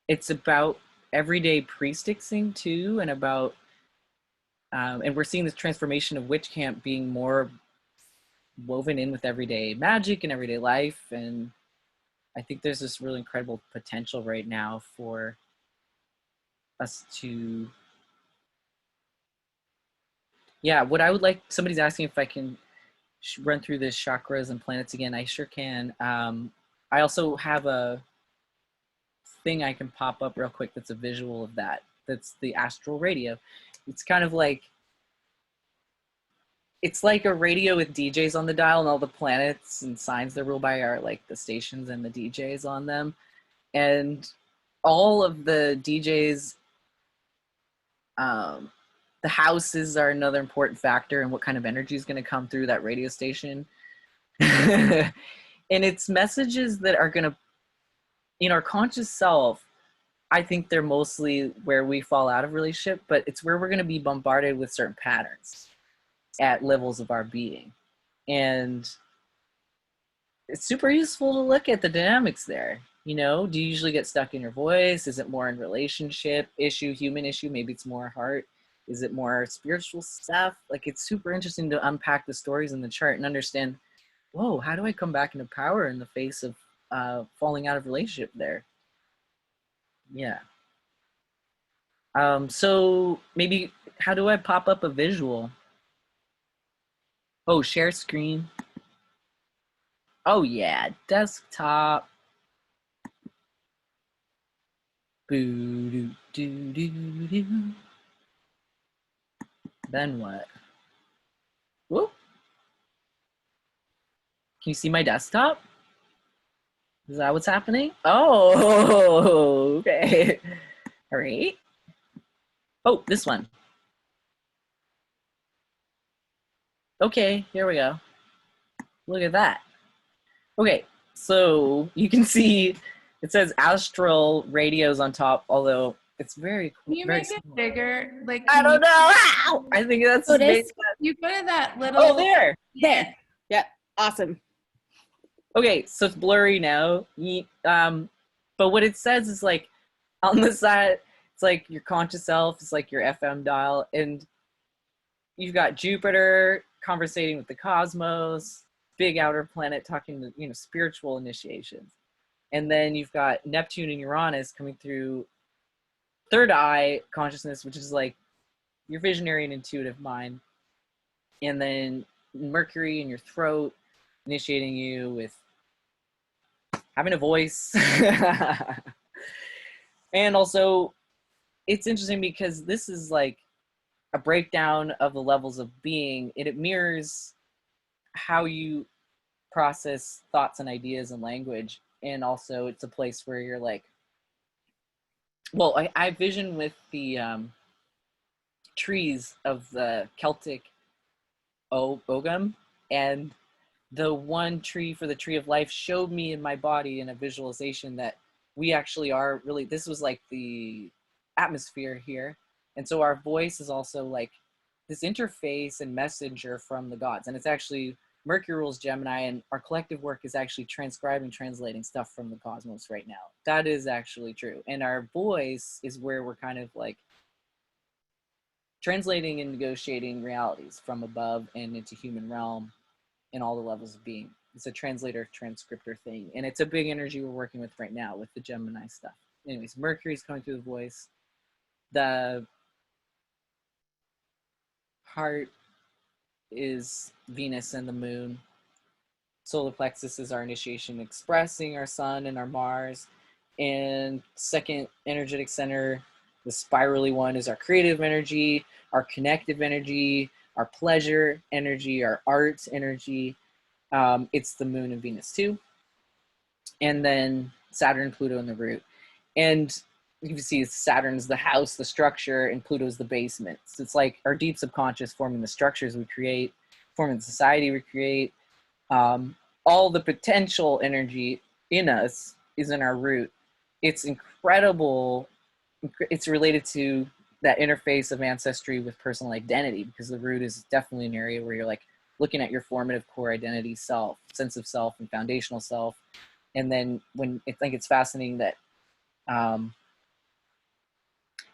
A: it's about everyday priestixing too, and about, and we're seeing this transformation of witch camp being more woven in with everyday magic and everyday life. And I think there's this really incredible potential right now for us to, yeah, what I would like, somebody's asking if I can run through the chakras and planets again. I sure can. I also have a thing I can pop up real quick that's a visual of that. That's the astral radio. It's kind of like, it's like a radio with DJs on the dial, and all the planets and signs they're ruled by are like the stations and the DJs on them. And all of the DJs, the houses are another important factor in what kind of energy is going to come through that radio station. And it's messages that are going to in our conscious self, I think they're mostly where we fall out of relationship, but it's where we're going to be bombarded with certain patterns at levels of our being. And it's super useful to look at the dynamics there. You know, do you usually get stuck in your voice? Is it more in relationship issue, human issue? Maybe it's more heart. Is it more spiritual stuff? Like, it's super interesting to unpack the stories in the chart and understand, whoa, how do I come back into power in the face of falling out of relationship there? Yeah. So maybe, how do I pop up a visual? Oh, share screen. Oh yeah, desktop. Boo doo doo doo doo. Then what? Whoop. Can you see my desktop? Is that what's happening? Oh, okay. All right. Oh, this one. Okay, here we go. Look at that. Okay, so you can see it says Astral Radios on top, although it's very cool.
B: Can you
A: Very
B: make it
A: small.
B: bigger? Like,
A: I don't know. Ow! I think that's
C: Otis?
B: you go to that little.
A: Oh, there.
C: There. Yep. Awesome.
A: Okay, so it's blurry now. But what it says is like on the side, it's like your conscious self, it's like your FM dial, and you've got Jupiter conversating with the cosmos, big outer planet talking to, you know, spiritual initiations. And then you've got Neptune and Uranus coming through third eye consciousness, which is like your visionary and intuitive mind. And then Mercury in your throat, initiating you with having a voice. And also, it's interesting because this is like a breakdown of the levels of being, and it mirrors how you process thoughts and ideas and language. And also, it's a place where you're like, well, I vision with the trees of the Celtic Ogam, and the one tree for the tree of life showed me in my body in a visualization that we actually are really, this was like the atmosphere here. And so our voice is also like this interface and messenger from the gods. And it's actually, Mercury rules Gemini, and our collective work is actually transcribing, translating stuff from the cosmos right now. That is actually true. And our voice is where we're kind of like translating and negotiating realities from above and into human realm in all the levels of being. It's a translator transcriptor thing, and it's a big energy we're working with right now with the Gemini stuff. Anyways, Mercury's coming through the voice. The heart is Venus and the moon. Solar plexus is our initiation, expressing our sun and our Mars. And second energetic center, the spirally one, is our creative energy, our connective energy, our pleasure energy, our art energy. It's the moon and Venus too. And then Saturn, Pluto, and the root. And you can see Saturn's the house, the structure, and Pluto's the basement. So it's like our deep subconscious forming the structures we create, forming the society we create. All the potential energy in us is in our root. It's incredible. It's related to that interface of ancestry with personal identity, because the root is definitely an area where you're like looking at your formative core identity self, sense of self, and foundational self. And then when I think it's fascinating that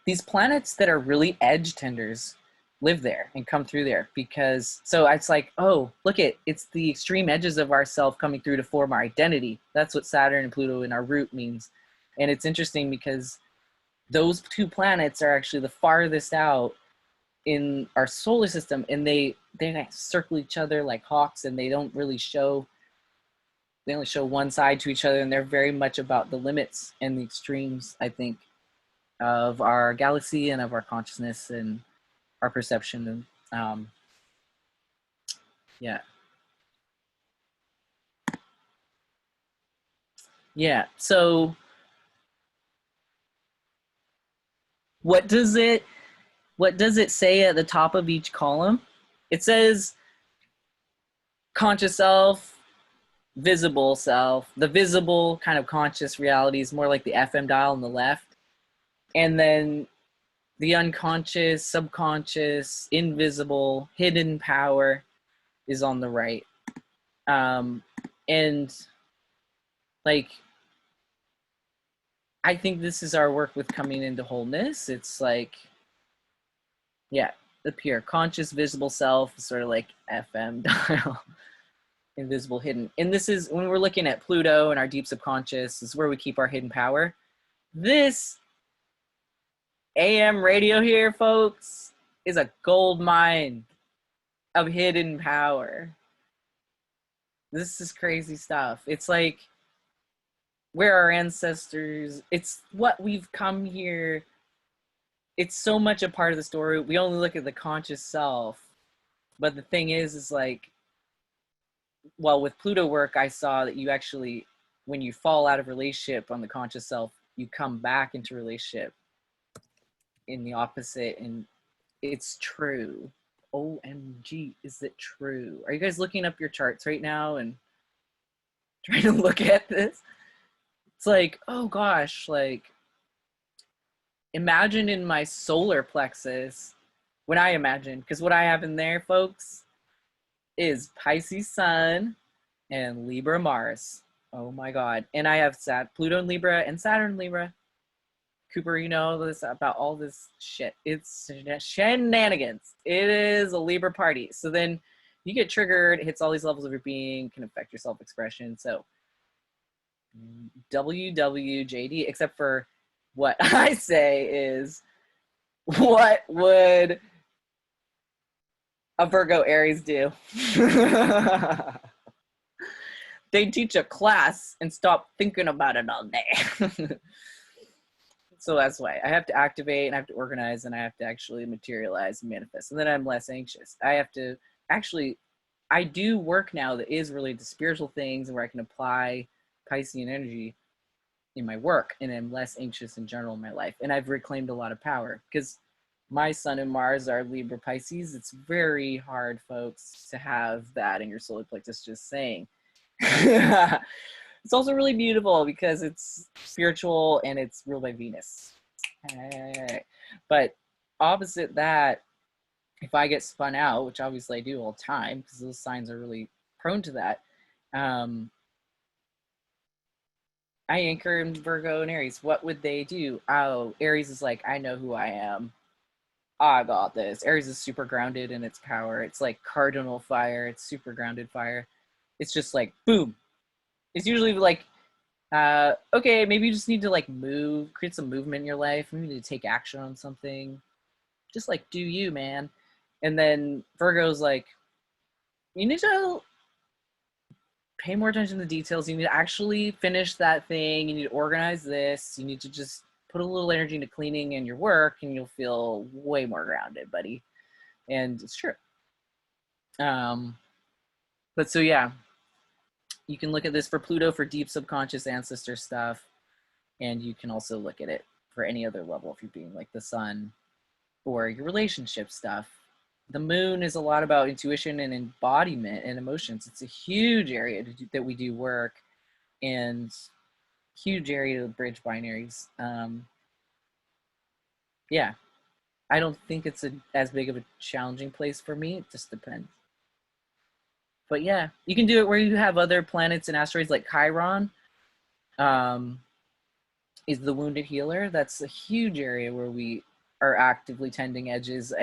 A: these planets that are really edge tenders live there and come through there, because so it's like, oh, look at, it's the extreme edges of ourself coming through to form our identity. That's what Saturn and Pluto in our root means. And it's interesting because those two planets are actually the farthest out in our solar system, and they circle each other like hawks, and they don't really show, they only show one side to each other, and they're very much about the limits and the extremes, I think, of our galaxy and of our consciousness and our perception. And yeah, so what does it say at the top of each column? It says conscious self, visible self. The visible kind of conscious reality is more like the FM dial on the left. And then the unconscious, subconscious, invisible, hidden power is on the right. And like, I think this is our work with coming into wholeness. It's like, yeah, the pure conscious visible self is sort of like FM dial, invisible hidden. And this is when we're looking at Pluto and our deep subconscious, is where we keep our hidden power. This AM radio here, folks, is a gold mine of hidden power. This is crazy stuff. It's like where our ancestors, it's what we've come here. It's so much a part of the story. We only look at the conscious self. But the thing is like, well, with Pluto work, I saw that you actually, when you fall out of relationship on the conscious self, you come back into relationship in the opposite. And it's true. OMG, is it true? Are you guys looking up your charts right now and trying to look at this? It's like, oh gosh, like, imagine in my solar plexus, when I imagine, because what I have in there, folks, is Pisces Sun and Libra Mars. Oh my God. And I have Pluto in Libra and Saturn in Libra. Cooper, you know this about all this shit. It's shenanigans. It is a Libra party. So then you get triggered, it hits all these levels of your being, can affect your self-expression. So WWJD, except for what I say is, what would a Virgo Aries do? They teach a class and stop thinking about it all day. So that's why I have to activate and I have to organize and I have to actually materialize and manifest. And then I'm less anxious. I have to actually, I do work now that is related to spiritual things and where I can apply Piscean energy in my work, and I'm less anxious in general in my life. And I've reclaimed a lot of power because my Sun and Mars are Libra Pisces. It's very hard, folks, to have that in your solar plexus, just saying. It's also really beautiful because it's spiritual and it's ruled by Venus. But opposite that, if I get spun out, which obviously I do all the time because those signs are really prone to that, I anchor in Virgo and Aries. What would they do? Oh, Aries is like, I know who I am. I got this. Aries is super grounded in its power. It's like cardinal fire. It's super grounded fire. It's just like, boom. It's usually like, okay, maybe you just need to like move, create some movement in your life. Maybe you need to take action on something. Just like, do you, man. And then Virgo's like, you need to pay more attention to the details. You need to actually finish that thing. You need to organize this. You need to just put a little energy into cleaning and your work and you'll feel way more grounded, buddy. And it's true. But so yeah, you can look at this for Pluto for deep subconscious ancestor stuff. And you can also look at it for any other level if you're being like the sun or your relationship stuff. The moon is a lot about intuition and embodiment and emotions. It's a huge area that we do work, and huge area to bridge binaries. Yeah, I don't think it's as big of a challenging place for me. It just depends. But yeah, you can do it where you have other planets and asteroids like Chiron. Is the wounded healer. That's a huge area where we are actively tending edges.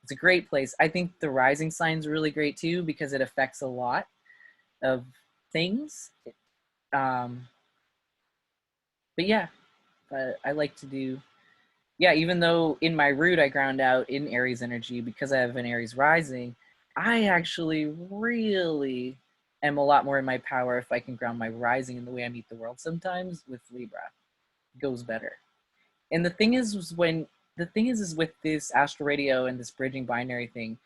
A: It's a great place. I think the rising sign's really great too because it affects a lot of things. But yeah, I like to do, yeah, even though in my root I ground out in Aries energy because I have an Aries rising, I actually really am a lot more in my power if I can ground my rising in the way I meet the world sometimes with Libra. It goes better. And the thing is with this astral radio and this bridging binary thing,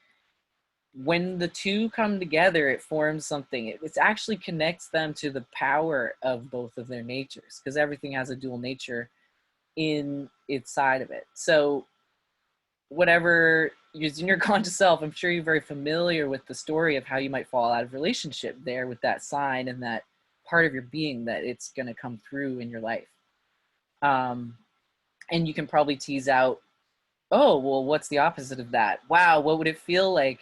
A: when the two come together, it forms something. It actually connects them to the power of both of their natures because everything has a dual nature in its side of it. So whatever using your conscious self, I'm sure you're very familiar with the story of how you might fall out of relationship there with that sign and that part of your being that it's going to come through in your life. And you can probably tease out, oh, well, what's the opposite of that? Wow, what would it feel like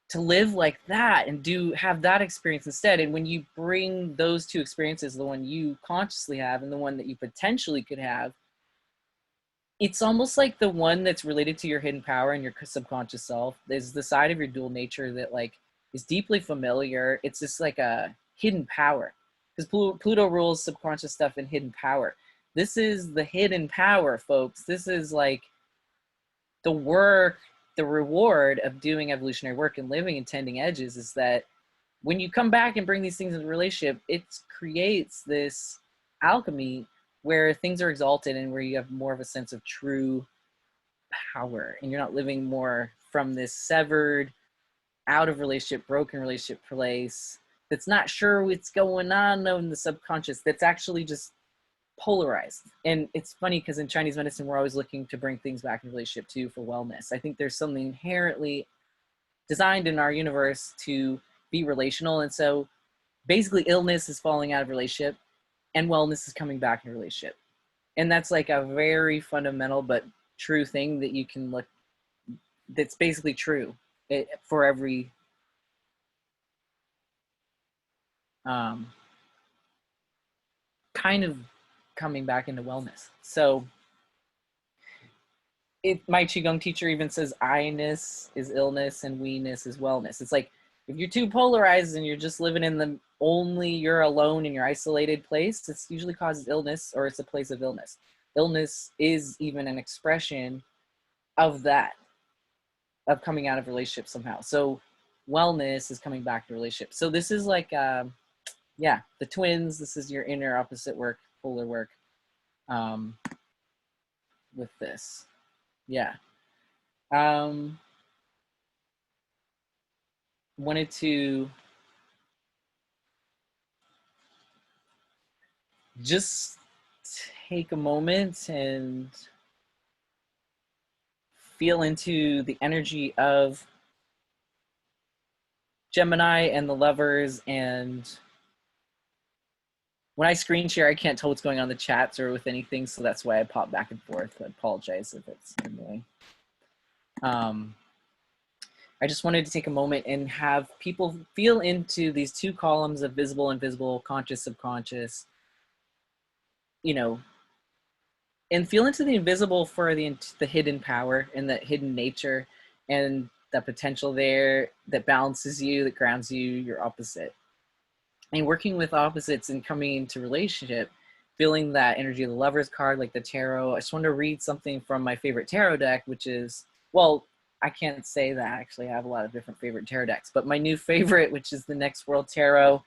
A: to live like that and have that experience instead? And when you bring those two experiences, the one you consciously have and the one that you potentially could have, it's almost like the one that's related to your hidden power and your subconscious self is the side of your dual nature that like is deeply familiar. It's just like a hidden power, because Pluto rules subconscious stuff and hidden power. This is the hidden power, folks. This is like the work, the reward of doing evolutionary work and living and tending edges, is that when you come back and bring these things into relationship, it creates this alchemy where things are exalted and where you have more of a sense of true power, and you're not living more from this severed, out of relationship, broken relationship place that's not sure what's going on in the subconscious, that's actually just polarized. And it's funny because in Chinese medicine, we're always looking to bring things back in relationship too for wellness. I think there's something inherently designed in our universe to be relational. And so basically illness is falling out of relationship and wellness is coming back in relationship. And that's like a very fundamental but true thing that you can look, that's basically true for every kind of coming back into wellness. So my Qigong teacher even says I-ness is illness and we-ness is wellness. It's like, if you're too polarized and you're just living in the only you're alone in your isolated place, it usually causes illness, or it's a place of illness. Illness is even an expression of that, of coming out of relationship somehow. So wellness is coming back to relationship. So this is like, yeah, the twins, this is your inner opposite work, polar work with this. Yeah. Wanted to just take a moment and feel into the energy of Gemini and the lovers. And when I screen share, I can't tell what's going on in the chats or with anything, so that's why I pop back and forth. I apologize if it's annoying. I just wanted to take a moment and have people feel into these two columns of visible, invisible, conscious, subconscious, you know, and feel into the invisible for the hidden power and the hidden nature and the potential there that balances you, that grounds you, your opposite. And working with opposites and coming into relationship, feeling that energy of the Lovers card, like the tarot. I just want to read something from my favorite tarot deck, which is, well, I can't say that. Actually, I have a lot of different favorite tarot decks, but my new favorite, which is the Next World Tarot,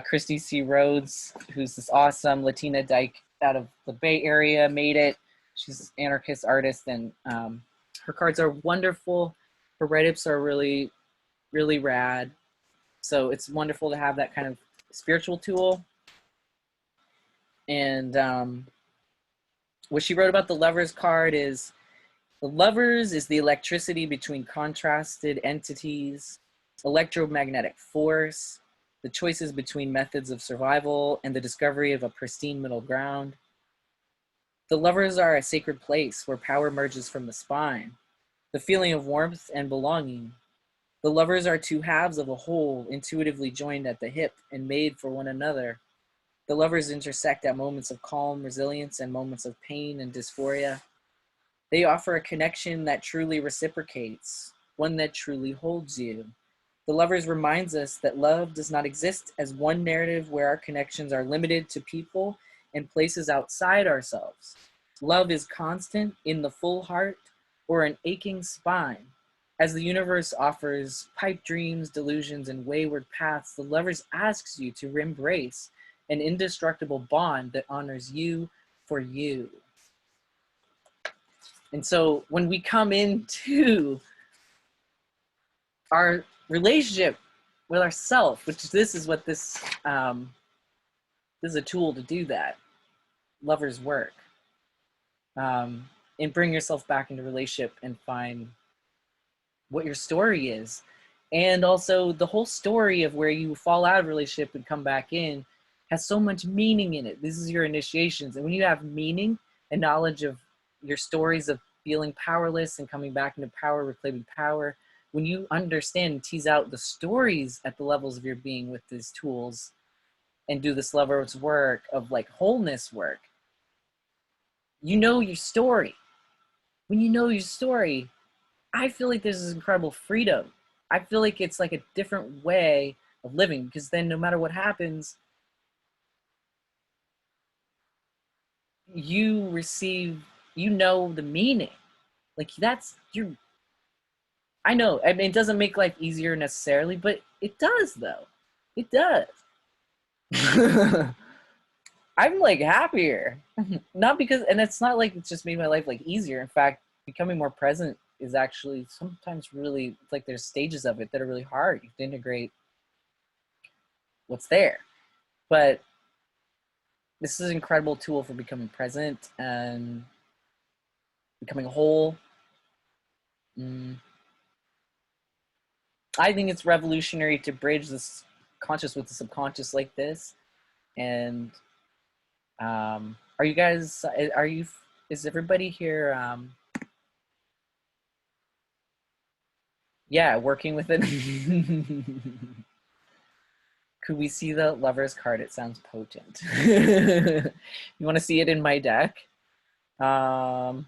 A: Christy C. Rhodes, who's this awesome Latina dyke out of the Bay Area, made it. She's an anarchist artist, and her cards are wonderful. Her write-ups are really, really rad. So it's wonderful to have that kind of spiritual tool. And what she wrote about the Lovers card is, the Lovers is the electricity between contrasted entities, electromagnetic force, the choices between methods of survival, and the discovery of a pristine middle ground. The Lovers are a sacred place where power merges from the spine, the feeling of warmth and belonging. The Lovers are two halves of a whole, intuitively joined at the hip and made for one another. The Lovers intersect at moments of calm, resilience, and moments of pain and dysphoria. They offer a connection that truly reciprocates, one that truly holds you. The Lovers reminds us that love does not exist as one narrative where our connections are limited to people and places outside ourselves. Love is constant in the full heart or an aching spine. As the universe offers pipe dreams, delusions, and wayward paths, the Lovers asks you to embrace an indestructible bond that honors you for you. And so when we come into our relationship with ourself, which this is what this is a tool to do that, Lovers work, and bring yourself back into relationship and find what your story is. And also the whole story of where you fall out of a relationship and come back in has so much meaning in it. This is your initiations. And when you have meaning and knowledge of your stories of feeling powerless and coming back into power, reclaiming power, when you understand and tease out the stories at the levels of your being with these tools and do this level's work of like wholeness work, you know your story. When you know your story, I feel like there's this incredible freedom. I feel like it's like a different way of living, because then no matter what happens, you receive, you know the meaning. Like that's your, I know, I mean, it doesn't make life easier necessarily, but it does though. It does. I'm like happier. Not because, and it's not like it's just made my life like easier. In fact, becoming more present is actually sometimes really, it's like there's stages of it that are really hard. You have to integrate what's there. But this is an incredible tool for becoming present and becoming whole. I think it's revolutionary to bridge this conscious with the subconscious like this. And are you guys, is everybody here, yeah, working with it? Could we see the Lover's card? It sounds potent. You want to see it in my deck? I'd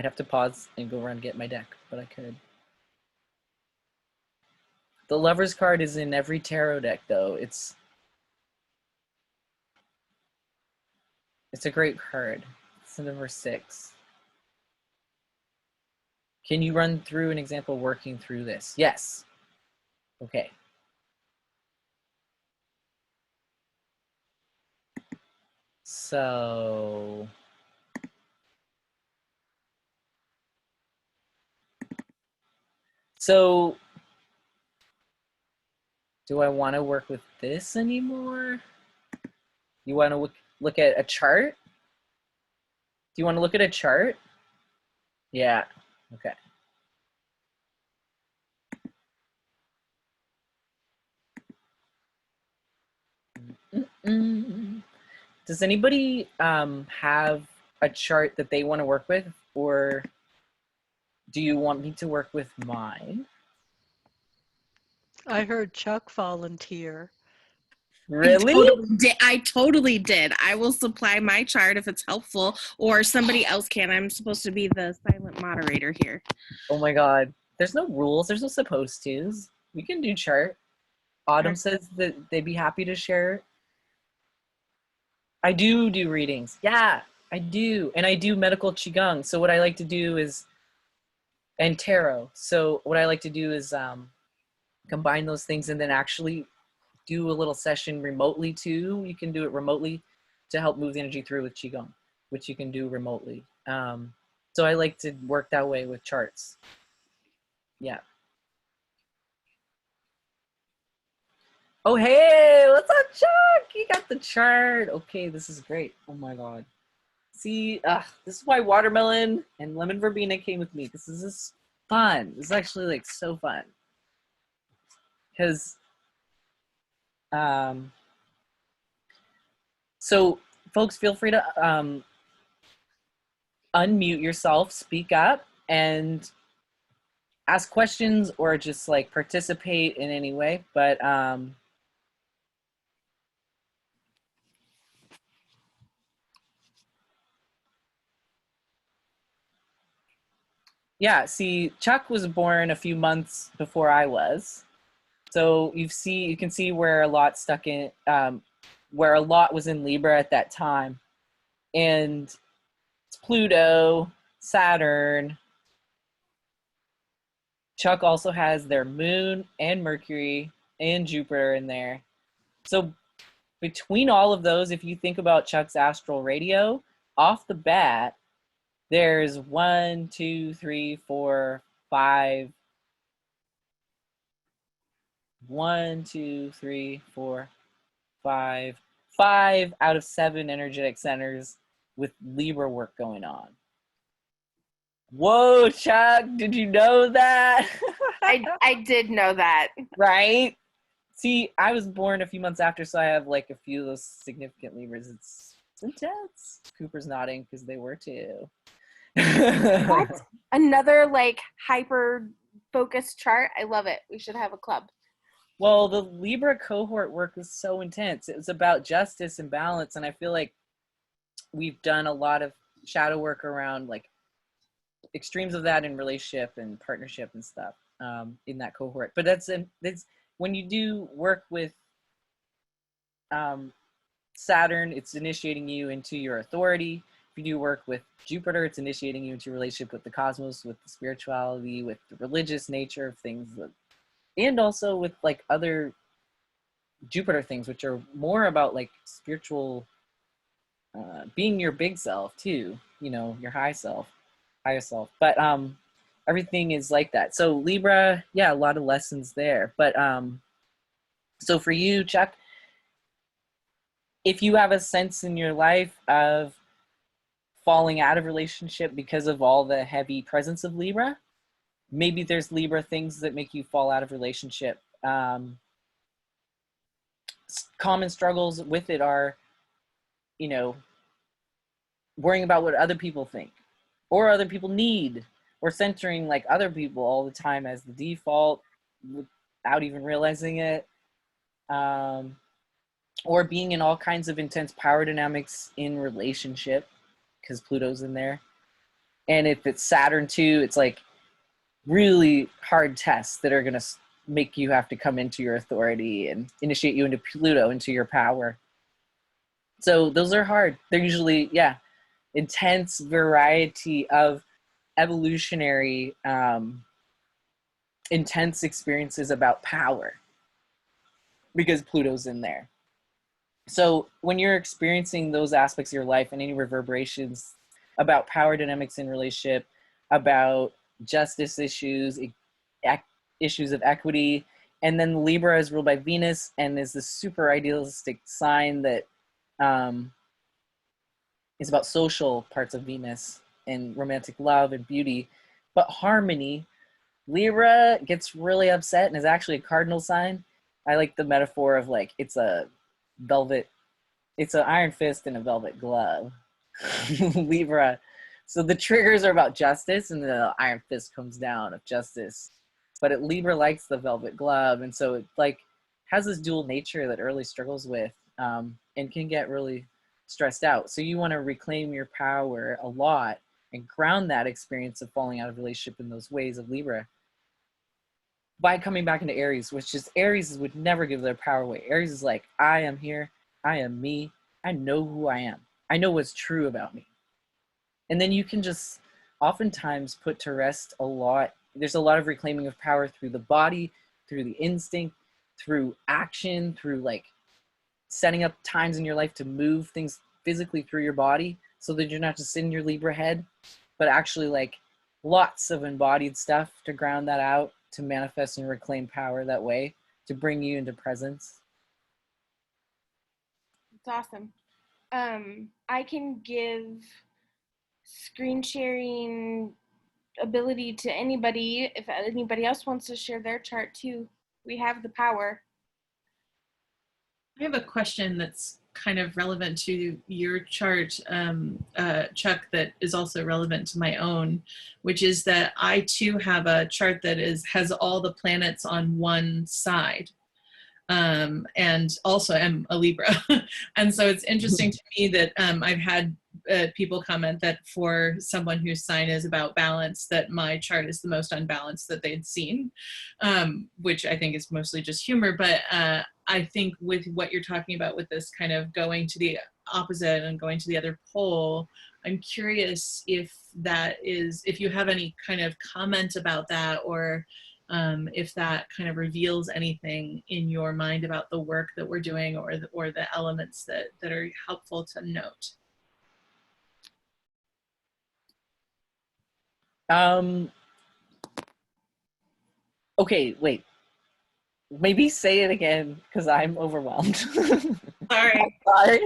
A: have to pause and go around and get my deck, but I could. The Lover's card is in every tarot deck, though. It's a great card. It's the number 6. Can you run through an example working through this? Yes. Okay. So do I want to work with this anymore? You want to look at a chart? Do you want to look at a chart? Yeah. Okay. Does anybody have a chart that they want to work with, or do you want me to work with mine?
D: I heard Chuck volunteer.
A: Really?
E: I totally did. I will supply my chart if it's helpful, or somebody else can. I'm supposed to be the silent moderator here.
A: Oh my God. There's no rules. There's no supposed to's. We can do chart. Autumn says that they'd be happy to share. I do readings. Yeah, I do. And I do medical qigong. So what I like to do is, and tarot. So what I like to do is combine those things and then actually do a little session remotely too. You can do it remotely to help move the energy through with qigong, which you can do remotely. So I like to work that way with charts. Yeah. Oh, hey, what's up, Chuck? You got the chart. Okay, this is great. Oh my God. See, this is why watermelon and lemon verbena came with me. This is fun. This is actually like so fun. Because, so folks, feel free to unmute yourself, speak up, and ask questions or just like participate in any way. But yeah, see, Chuck was born a few months before I was. So you can see where a lot stuck in, where a lot was in Libra at that time. And it's Pluto, Saturn. Chuck also has their moon and Mercury and Jupiter in there. So between all of those, if you think about Chuck's astral radio, off the bat, there's 1, 2, 3, 4, 5. 1, 2, 3, 4, 5. 5 out of 7 energetic centers with Libra work going on. Whoa, Chuck, did you know that?
E: I did know that.
A: Right? See, I was born a few months after, so I have like a few of those significant Libras. It's intense. Cooper's nodding because they were too.
E: What? Another like hyper focused chart. I love it. We should have a club.
A: Well, the Libra cohort work is so intense. It was about justice and balance, and I feel like we've done a lot of shadow work around like extremes of that in relationship and partnership and stuff in that cohort. But that's when you do work with Saturn, it's initiating you into your authority. If you do work with Jupiter, it's initiating you into your relationship with the cosmos, with the spirituality, with the religious nature of things, and also with like other Jupiter things, which are more about like spiritual, being your big self too, you know, your higher self. But everything is like that. So Libra, yeah, a lot of lessons there. But so for you, Chuck, if you have a sense in your life of falling out of relationship because of all the heavy presence of Libra, maybe there's Libra things that make you fall out of relationship. Common struggles with it are, you know, worrying about what other people think or other people need, or centering like other people all the time as the default without even realizing it. Or being in all kinds of intense power dynamics in relationship because Pluto's in there. And if it's Saturn too, it's like really hard tests that are going to make you have to come into your authority and initiate you into Pluto, into your power. So those are hard. They're usually, yeah, intense variety of evolutionary intense experiences about power because Pluto's in there. So when you're experiencing those aspects of your life and any reverberations about power dynamics in relationship, about justice issues, issues of equity, and then Libra is ruled by Venus and is this super idealistic sign that is about social parts of Venus and romantic love and beauty, but harmony. Libra gets really upset and is actually a cardinal sign. I like the metaphor of like it's an iron fist and a velvet glove. Libra. So the triggers are about justice and the iron fist comes down of justice. But Libra likes the velvet glove, and so it like has this dual nature that early struggles with and can get really stressed out. So you want to reclaim your power a lot and ground that experience of falling out of relationship in those ways of Libra by coming back into Aries, which is Aries would never give their power away. Aries is like, I am here, I am me, I know who I am, I know what's true about me. And then you can just oftentimes put to rest a lot. There's a lot of reclaiming of power through the body, through the instinct, through action, through like setting up times in your life to move things physically through your body so that you're not just in your Libra head, but actually like lots of embodied stuff to ground that out, to manifest and reclaim power that way, to bring you into presence.
E: It's awesome. I can give screen sharing ability to anybody if anybody else wants to share their chart too. We have the power.
F: I have a question that's kind of relevant to your chart, Chuck, that is also relevant to my own, which is that I too have a chart that has all the planets on one side. And also am a Libra. And so it's interesting to me that I've had people comment that for someone whose sign is about balance, that my chart is the most unbalanced that they'd seen, which I think is mostly just humor. But I think with what you're talking about with this kind of going to the opposite and going to the other pole, I'm curious if you have any kind of comment about that, or if that kind of reveals anything in your mind about the work that we're doing, or the elements that are helpful to note.
A: Okay, wait. Maybe say it again because I'm overwhelmed.
F: Sorry.
A: Sorry.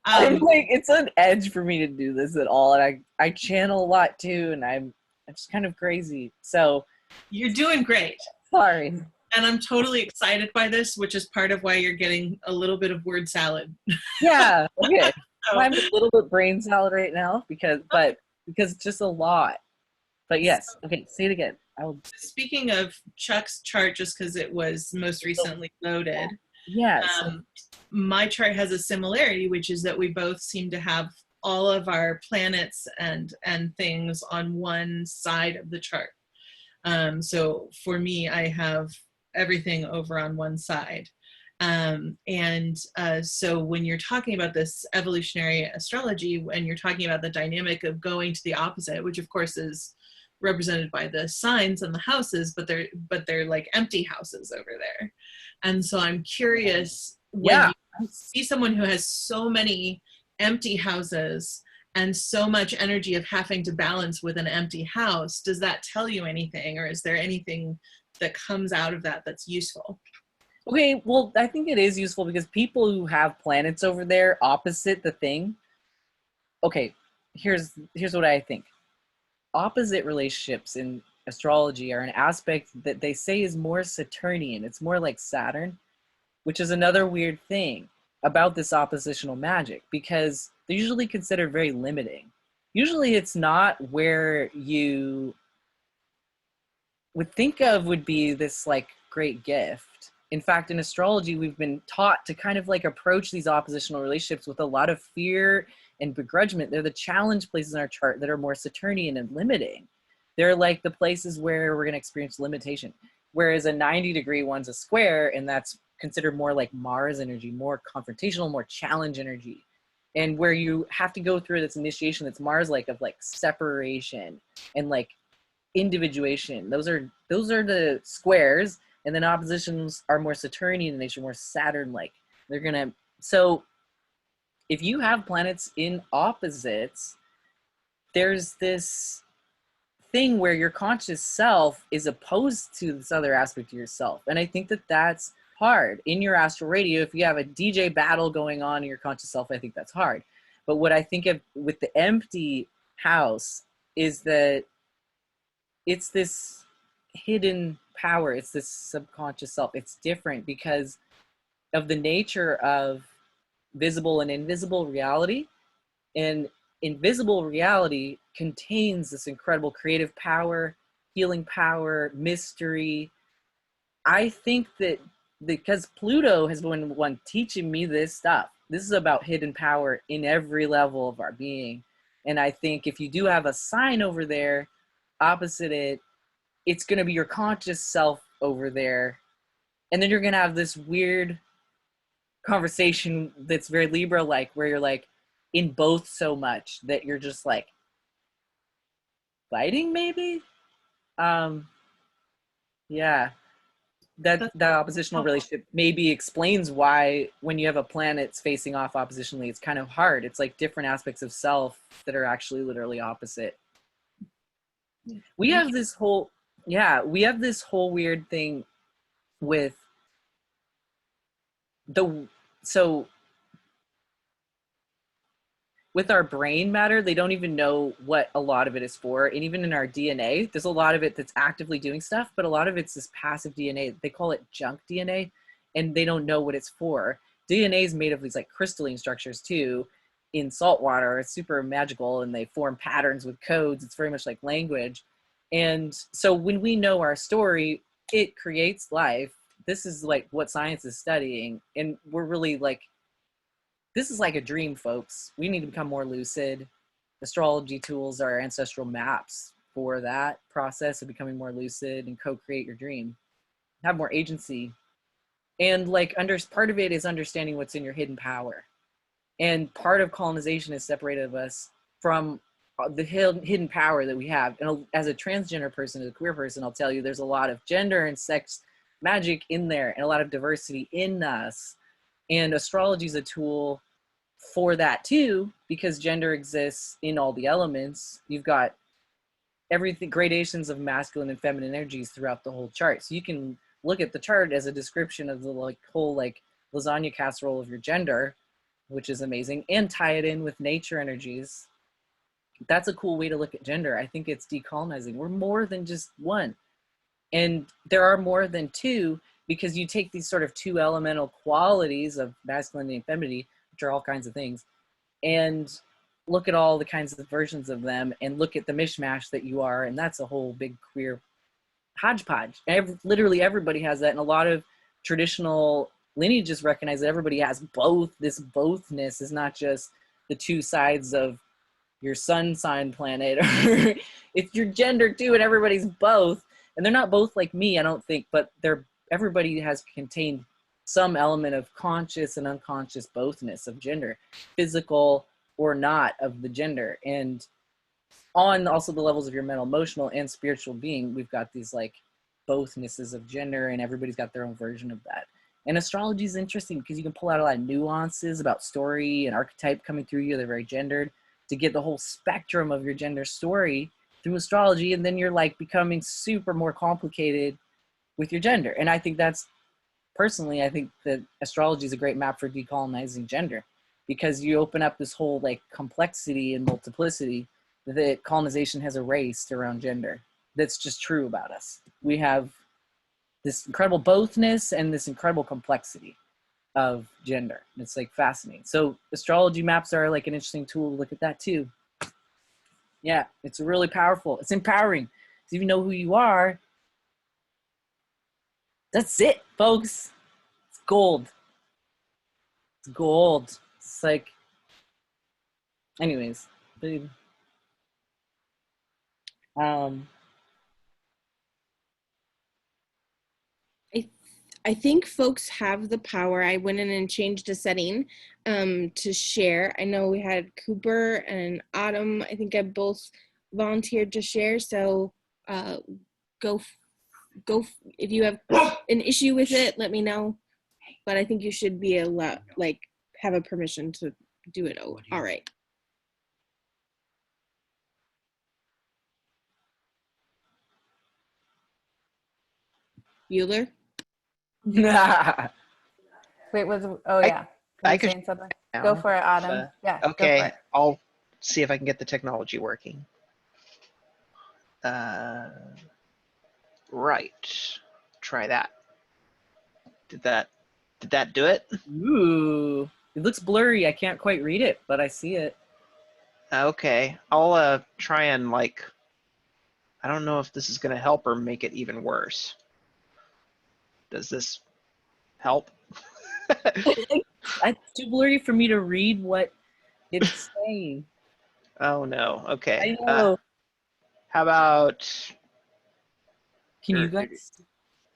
A: I'm like, it's an edge for me to do this at all. And I channel a lot too, and I'm just kind of crazy. So
F: You're doing great.
A: sorry.
F: And I'm totally excited by this, which is part of why you're getting a little bit of word salad.
A: Yeah. Okay.
F: So,
A: I'm a little bit brain salad right now because it's just a lot. But yes. Okay. Say it again.
F: speaking of Chuck's chart, just because it was most recently loaded,
A: Yes.
F: my chart has a similarity, which is that we both seem to have all of our planets and things on one side of the chart. So for me, I have everything over on one side. So when you're talking about this evolutionary astrology, and you're talking about the dynamic of going to the opposite, which of course is represented by the signs and the houses, but they're like empty houses over there. And so I'm curious, when you see someone who has so many empty houses and so much energy of having to balance with an empty house, does that tell you anything, or is there anything that comes out of that that's useful?
A: Okay, well, I think it is useful because people who have planets over there opposite the thing. Okay, here's what I think. Opposite relationships in astrology are an aspect that they say is more Saturnian. It's more like Saturn, which is another weird thing about this oppositional magic because they're usually considered very limiting. Usually it's not where you would think of would be this like great gift. In fact, in astrology, we've been taught to kind of like approach these oppositional relationships with a lot of fear and begrudgment. They're the challenge places in our chart that are more Saturnian and limiting. They're like the places where we're going to experience limitation. Whereas a 90-degree one's a square, and that's considered more like Mars energy, more confrontational, more challenge energy. And where you have to go through this initiation that's Mars like of like separation and like individuation. Those are the squares, and then oppositions are more Saturnian in nature, more Saturn-like. They're gonna. So if you have planets in opposites, there's this thing where your conscious self is opposed to this other aspect of yourself, and I think that that's hard in your astral radio. If you have a DJ battle going on in your conscious self, I think that's hard. But what I think of with the empty house is that it's this hidden power. It's this subconscious self. It's different because of the nature of visible and invisible reality. And invisible reality contains this incredible creative power, healing power, mystery. I think that because Pluto has been the one teaching me this stuff, this is about hidden power in every level of our being. And I think if you do have a sign over there opposite it, it's going to be your conscious self over there. And then you're going to have this weird conversation that's very Libra-like, where you're like in both so much that you're just like fighting maybe. Yeah, that oppositional relationship maybe explains why when you have a planets facing off oppositionally, it's kind of hard. It's like different aspects of self that are actually literally opposite. We have this whole weird thing with with our brain matter. They don't even know what a lot of it is for. And even in our DNA, there's a lot of it that's actively doing stuff, but a lot of it's this passive DNA. They call it junk DNA, and they don't know what it's for. DNA is made of these like crystalline structures too in salt water. It's super magical, and they form patterns with codes. It's very much like language. And so when we know our story, it creates life. This is like what science is studying. And we're really like, this is like a dream, folks. We need to become more lucid. Astrology tools are ancestral maps for that process of becoming more lucid and co-create your dream. Have more agency. And like part of it is understanding what's in your hidden power. And part of colonization has separated us from the hidden power that we have. And as a transgender person, as a queer person, I'll tell you there's a lot of gender and sex magic in there and a lot of diversity in us. And astrology is a tool for that too, because gender exists in all the elements. You've got everything, gradations of masculine and feminine energies throughout the whole chart. So you can look at the chart as a description of the like whole like lasagna casserole of your gender, which is amazing, and tie it in with nature energies. That's a cool way to look at gender. I think it's decolonizing. We're more than just one. And there are more than two, because you take these sort of two elemental qualities of masculinity and femininity, which are all kinds of things, and look at all the kinds of versions of them and look at the mishmash that you are. And that's a whole big queer hodgepodge. Literally everybody has that. And a lot of traditional lineages recognize that everybody has both. This bothness is not just the two sides of your sun sign planet, or it's your gender too, and everybody's both. And they're not both like me, I don't think, but everybody has contained some element of conscious and unconscious bothness of gender, physical or not, of the gender. And on also the levels of your mental, emotional, and spiritual being, we've got these like bothnesses of gender, and everybody's got their own version of that. And astrology is interesting because you can pull out a lot of nuances about story and archetype coming through you. They're very gendered, to get the whole spectrum of your gender story through astrology. And then you're like becoming super more complicated with your gender. And I think that's, personally, I think that astrology is a great map for decolonizing gender, because you open up this whole like complexity and multiplicity that colonization has erased around gender. That's just true about us. We have this incredible bothness and this incredible complexity of gender. It's like fascinating. So astrology maps are like an interesting tool to look at that too. Yeah, it's really powerful. It's empowering. So if you know who you are, that's it, folks. It's gold. It's gold. It's like, anyways,
E: I think folks have the power. I went in and changed a setting to share. I know we had Cooper and Autumn. I think I both volunteered to share. So go. If you have an issue with it, let me know. But I think you should be allowed, like, have a permission to do it. Oh, all right. Bueller?
B: Wait, oh yeah.
G: I
B: You
G: could
B: saying something?
G: now.
B: Go for it, Autumn. Yeah. Go for
G: Okay,
B: it.
G: I'll see if I can get the technology working. Right. Try that. Did that do it?
A: ooh, it looks blurry. I can't quite read it, but I see it.
G: Okay. I'll try and like, I don't know if this is gonna help or make it even worse. Does this help?
A: It's too blurry for me to read what it's saying.
G: Oh no. Okay.
A: I know.
G: How about
A: Can you guys,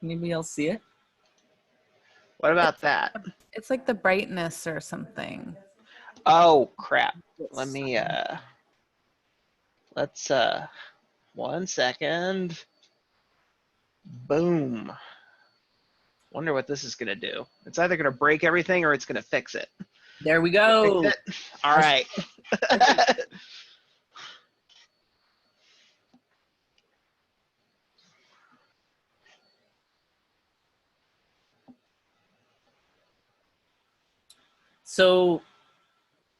A: anybody else see it?
G: what about that?
B: It's like the brightness or something.
G: Oh crap. Let me let's 1 second. Boom. Wonder what this is gonna do. It's either gonna break everything or it's gonna fix it.
A: There we go.
G: Fix it? All right.
A: So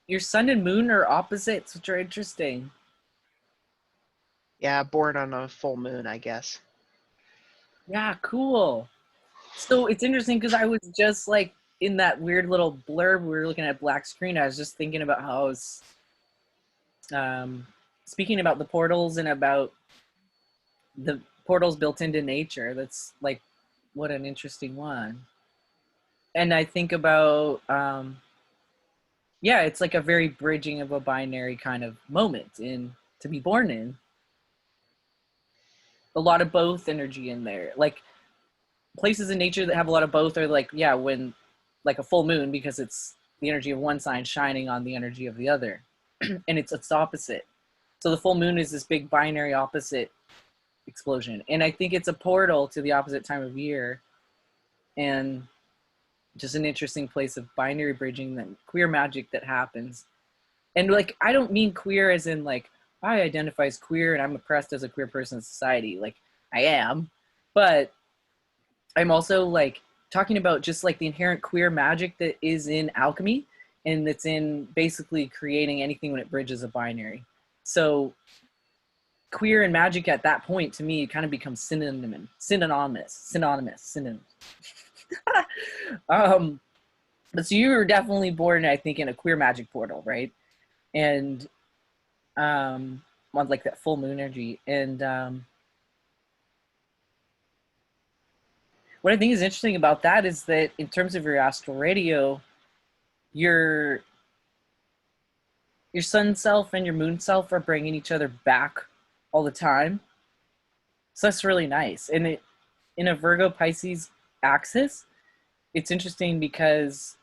A: your sun and moon are opposites, which are interesting.
G: Yeah, born on a full moon, I guess.
A: Yeah, cool. So it's interesting because I was just like in that weird little blurb we were looking at black screen. I was just thinking about how I was speaking about the portals and about the portals built into nature. That's like, what an interesting one. And I think about yeah, it's like a very bridging of a binary kind of moment in to be born in. A lot of both energy in there. Like places in nature that have a lot of both are like, yeah, when like a full moon, because it's the energy of one sign shining on the energy of the other. And it's opposite. So the full moon is this big binary opposite explosion. And I think it's a portal to the opposite time of year. And just an interesting place of binary bridging, that queer magic that happens. And like, I don't mean queer as in like, I identify as queer and I'm oppressed as a queer person in society. Like I am, but I'm also like talking about just like the inherent queer magic that is in alchemy and it's in basically creating anything when it bridges a binary. So queer and magic at that point, to me, kind of becomes synonymous. So you were definitely born, I think, in a queer magic portal, right? And on like that full moon energy. And what I think is interesting about that is that in terms of your astral radio, your sun self and your moon self are bringing each other back all the time. So that's really nice. And it, in a Virgo Pisces axis, it's interesting because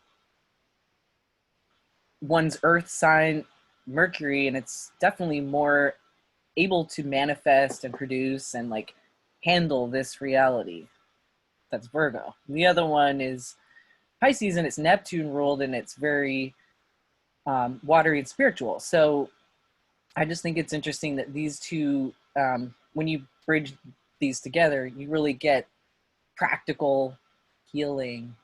A: one's earth sign Mercury, and it's definitely more able to manifest and produce and like handle this reality. That's Virgo. The other one is Pisces, and it's Neptune ruled, and it's very watery and spiritual. So I just think it's interesting that these two, when you bridge these together, you really get practical healing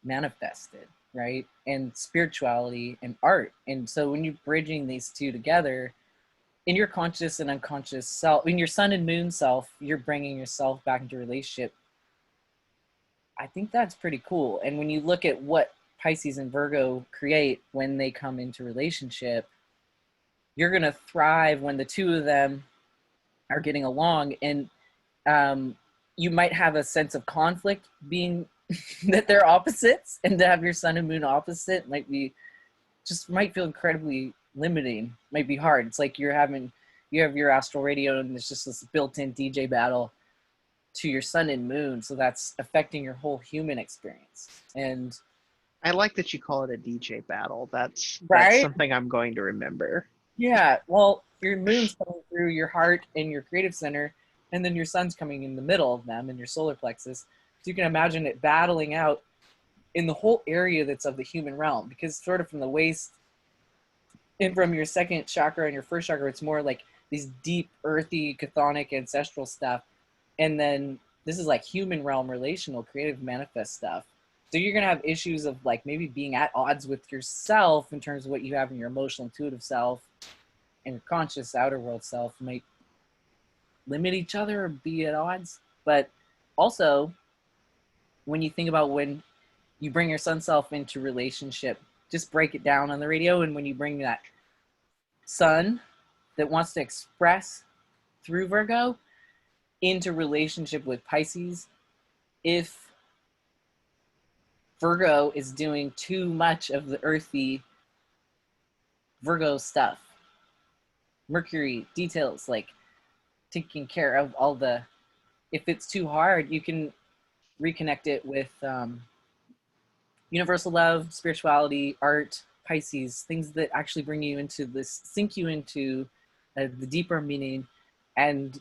A: manifested, right? And spirituality and art. And so when you're bridging these two together, in your conscious and unconscious self, in your sun and moon self, you're bringing yourself back into relationship. I think that's pretty cool. And when you look at what Pisces and Virgo create when they come into relationship, you're going to thrive when the two of them are getting along. And you might have a sense of conflict being that they're opposites, and to have your sun and moon opposite might feel incredibly limiting, might be hard. It's like you have your astral radio and there's just this built-in DJ battle to your sun and moon, so that's affecting your whole human experience. And
G: I like that you call it a DJ battle. That's
A: right,
G: something I'm going to remember.
A: yeah, well, your moon's coming through your heart and your creative center, and then your sun's coming in the middle of them in your solar plexus. So you can imagine it battling out in the whole area that's of the human realm, because sort of from the waist and from your second chakra and your first chakra, it's more like these deep, earthy, chthonic, ancestral stuff. And then this is like human realm, relational, creative, manifest stuff. So you're going to have issues of like maybe being at odds with yourself in terms of what you have in your emotional, intuitive self, and your conscious outer world self might limit each other or be at odds. But also, when you think about when you bring your sun self into relationship, just break it down on the radio. And when you bring that sun that wants to express through Virgo into relationship with Pisces, if Virgo is doing too much of the earthy Virgo stuff, Mercury details, like taking care of all the, if it's too hard, you can reconnect it with universal love, spirituality, art, Pisces, things that actually bring you into this, sink you into the deeper meaning and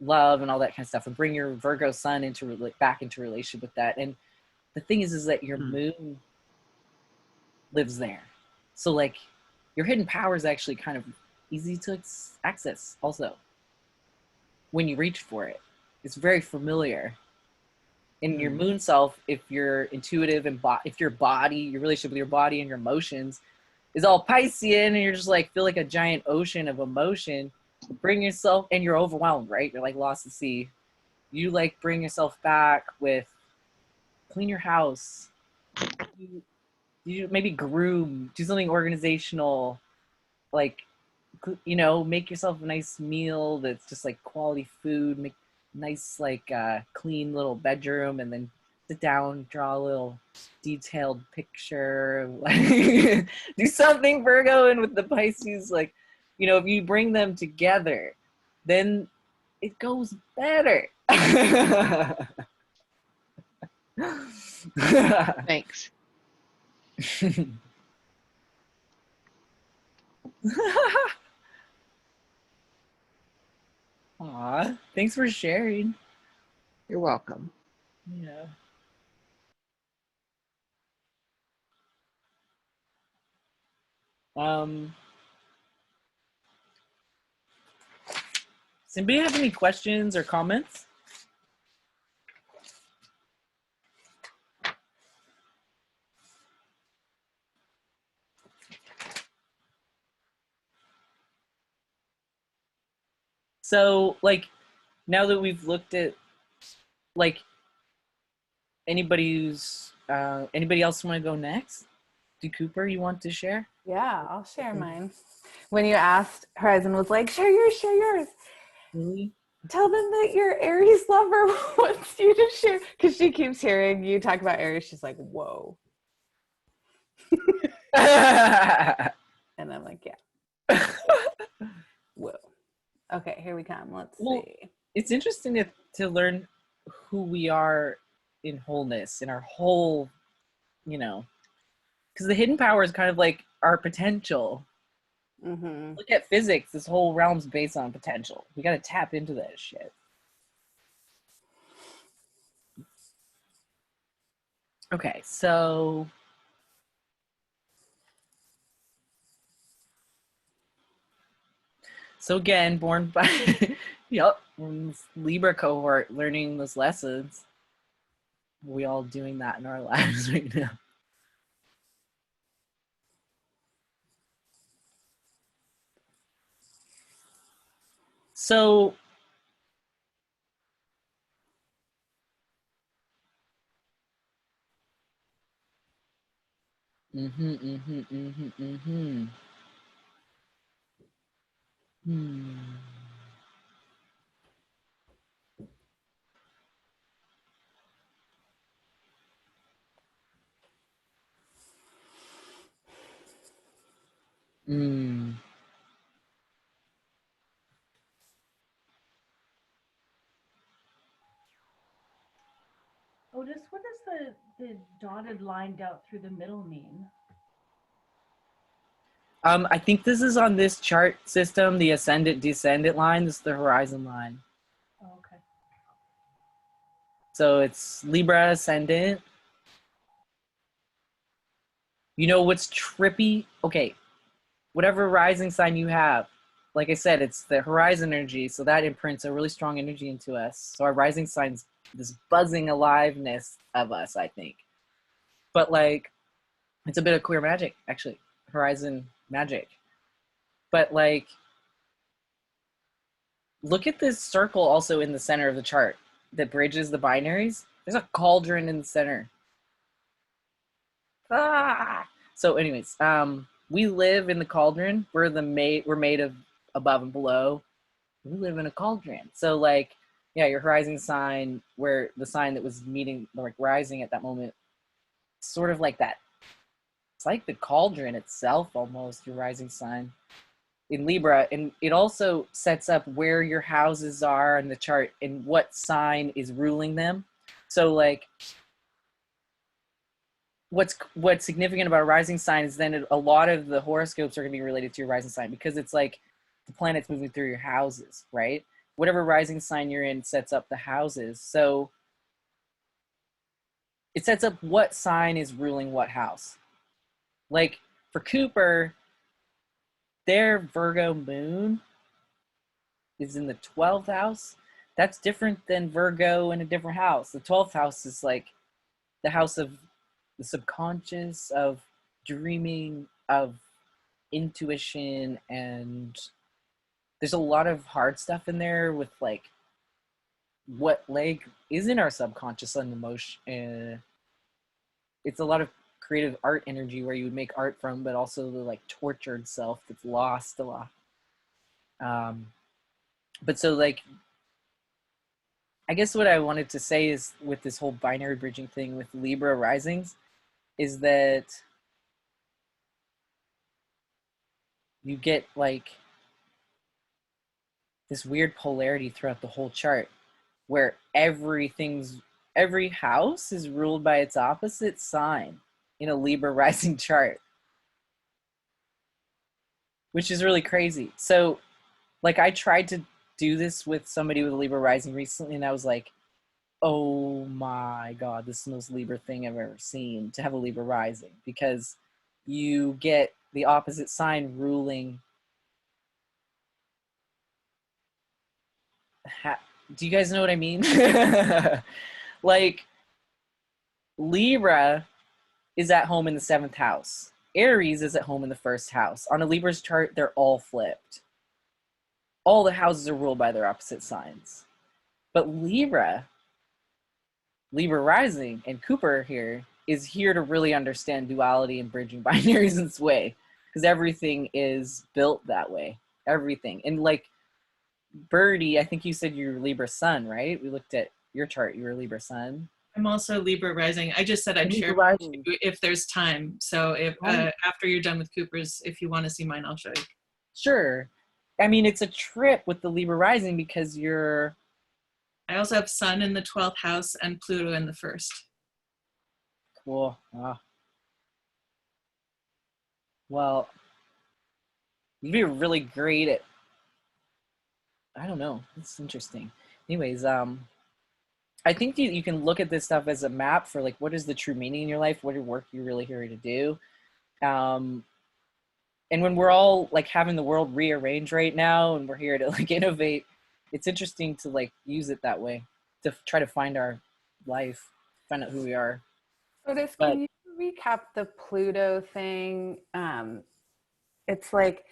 A: love and all that kind of stuff, and bring your Virgo sun into back into relationship with that. And the thing is that your moon lives there, so like your hidden power is actually kind of easy to access. Also, when you reach for it, it's very familiar. In your moon self, if you're intuitive and if your body, your relationship with your body and your emotions is all Piscean, and you're just like feel like a giant ocean of emotion, bring yourself, and you're overwhelmed, right? You're like lost at sea. You like bring yourself back with clean your house. You maybe groom, do something organizational, like, you know, make yourself a nice meal that's just like quality food, make nice like clean little bedroom, and then sit down, draw a little detailed picture, like do something Virgo. And with the Pisces, like, you know, if you bring them together, then it goes better.
G: Thanks.
A: Aw, thanks for sharing.
G: You're welcome.
A: Yeah. Does anybody have any questions or comments? So, like, now that we've looked at, like, anybody else want to go next? Do Cooper, you want to share?
B: Yeah, I'll share mine. When you asked, Horizon was like, share yours, share yours.
A: Really?
B: Tell them that your Aries lover wants you to share. Because she keeps hearing you talk about Aries. She's like, whoa. And I'm like, yeah. Whoa. Okay, here we come. Let's
A: Well,
B: see.
A: it's interesting to learn who we are in wholeness, in our whole, because the hidden power is kind of like our potential.
B: Mm-hmm.
A: Look at physics. This whole realm's based on potential. We got to tap into that shit. Okay, so again, born by yep, Libra cohort, learning those lessons. We all doing that in our lives right now. So mm-hmm, mm-hmm, mm-hmm, mm-hmm. Hmm. Mm.
H: Otis, what does the dotted line out through the middle mean?
A: I think this is on this chart system, the ascendant descendant line. This is the horizon line.
H: Oh, okay.
A: So it's Libra ascendant. You know what's trippy? Okay, whatever rising sign you have, like I said, it's the horizon energy, so that imprints a really strong energy into us. So our rising sign's this buzzing aliveness of us, I think. But like, it's a bit of queer magic, actually, horizon magic. But like, look at this circle also in the center of the chart that bridges the binaries. There's a cauldron in the center. Ah! So anyways, we live in the cauldron. We're made of above and below. We live in a cauldron. So like, yeah, your horizon sign, where the sign that was meeting, like rising at that moment, sort of like that. It's like the cauldron itself almost, your rising sign in Libra. And it also sets up where your houses are in the chart and what sign is ruling them. So like, what's significant about a rising sign is then a lot of the horoscopes are going to be related to your rising sign, because it's like the planets moving through your houses, right? Whatever rising sign you're in sets up the houses. So it sets up what sign is ruling what house. Like for Cooper, their Virgo moon is in the 12th house. That's different than Virgo in a different house. The 12th house is like the house of the subconscious, of dreaming, of intuition, and there's a lot of hard stuff in there with like what like is in our subconscious and emotion. It's a lot of creative art energy where you would make art from, but also the like tortured self that's lost a lot. But so like, I guess what I wanted to say is with this whole binary bridging thing with Libra risings is that you get like this weird polarity throughout the whole chart where every house is ruled by its opposite sign in a Libra rising chart, which is really crazy. So like, I tried to do this with somebody with a Libra rising recently, and I was like, oh my god, this is the most Libra thing I've ever seen, to have a Libra rising, because you get the opposite sign ruling. Do you guys know what I mean? Like, Libra is at home in the 7th house. Aries is at home in the 1st house. On a Libra's chart, they're all flipped. all the houses are ruled by their opposite signs. But Libra rising, and Cooper here is here to really understand duality and bridging binaries in this way, because everything is built that way. Everything. And like Birdie, I think you said you're Libra sun, right? We looked at your chart. You were Libra sun.
F: I'm also Libra rising. I just said I'd share
A: Rising.
F: if there's time. So if after you're done with Cooper's, if you want to see mine, I'll show you.
A: Sure. I mean, it's a trip with the Libra rising because you're.
F: I also have Sun in the 12th house and Pluto in the 1st.
A: Cool. Well, you'd be really great at. I don't know. It's interesting. Anyways, I think you can look at this stuff as a map for like what is the true meaning in your life, what work you're really here to do. And when we're all like having the world rearrange right now and we're here to like innovate, it's interesting to like use it that way to try to find our life, find out who we are.
B: Otis,
A: But
B: can you recap the Pluto thing? It's like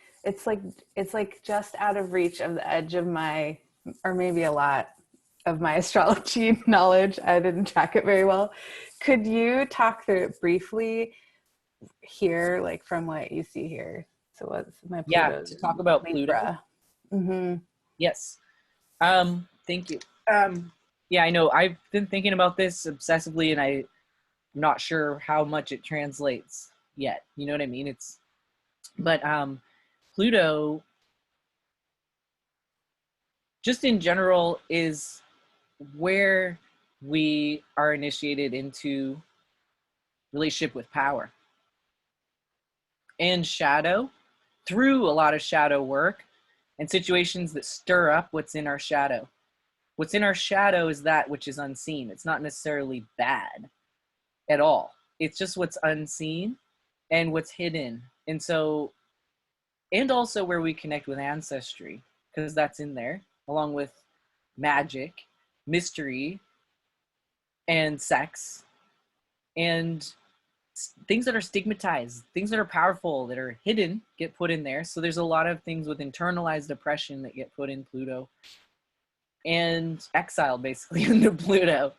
B: just out of reach of the edge of my, or maybe a lot of my astrology knowledge. I didn't track it very well. Could you talk through it briefly here, like from what you see here? So what's my Pluto?
A: To talk about Pluto.
B: Mm-hmm.
A: Yes. Thank you. Yeah, I know. I've been thinking about this obsessively, and I'm not sure how much it translates yet. You know what I mean? But Pluto, just in general, is where we are initiated into relationship with power and shadow through a lot of shadow work and situations that stir up what's in our shadow. What's in our shadow is that which is unseen. It's not necessarily bad at all. It's just what's unseen and what's hidden. And so, and also where we connect with ancestry, because that's in there, along with magic, mystery, and sex, and things that are stigmatized, things that are powerful, that are hidden, get put in there. So there's a lot of things with internalized oppression that get put in Pluto and exiled basically into Pluto.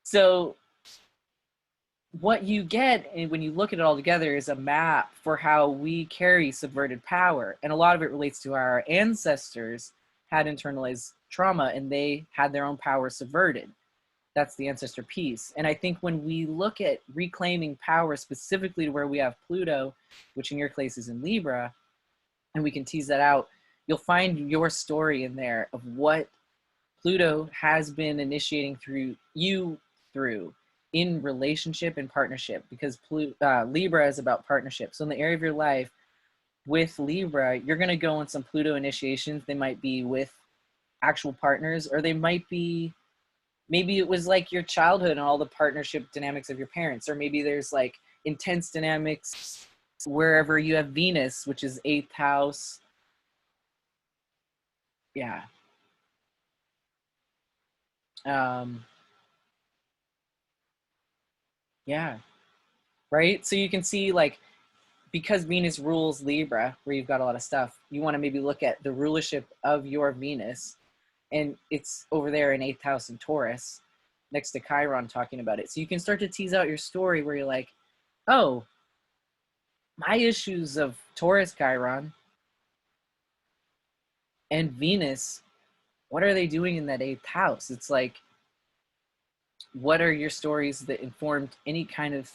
A: So what you get when you look at it all together is a map for how we carry subverted power. And a lot of it relates to our ancestors had internalized trauma and they had their own power subverted. That's the ancestor piece. And I think when we look at reclaiming power specifically to where we have Pluto, which in your case is in Libra, and we can tease that out, you'll find your story in there of what Pluto has been initiating through in relationship and partnership, because Libra is about partnership. So in the area of your life with Libra, you're going to go on some Pluto initiations. They might be with actual partners, or they might be, maybe it was like your childhood and all the partnership dynamics of your parents, or maybe there's like intense dynamics wherever you have Venus, which is 8th house. Yeah. Yeah. Right. So you can see like, because Venus rules Libra, where you've got a lot of stuff, you want to maybe look at the rulership of your Venus, and it's over there in 8th house in Taurus, next to Chiron, talking about it. So you can start to tease out your story where you're like, oh, my issues of Taurus, Chiron, and Venus, what are they doing in that 8th house? It's like, what are your stories that informed any kind of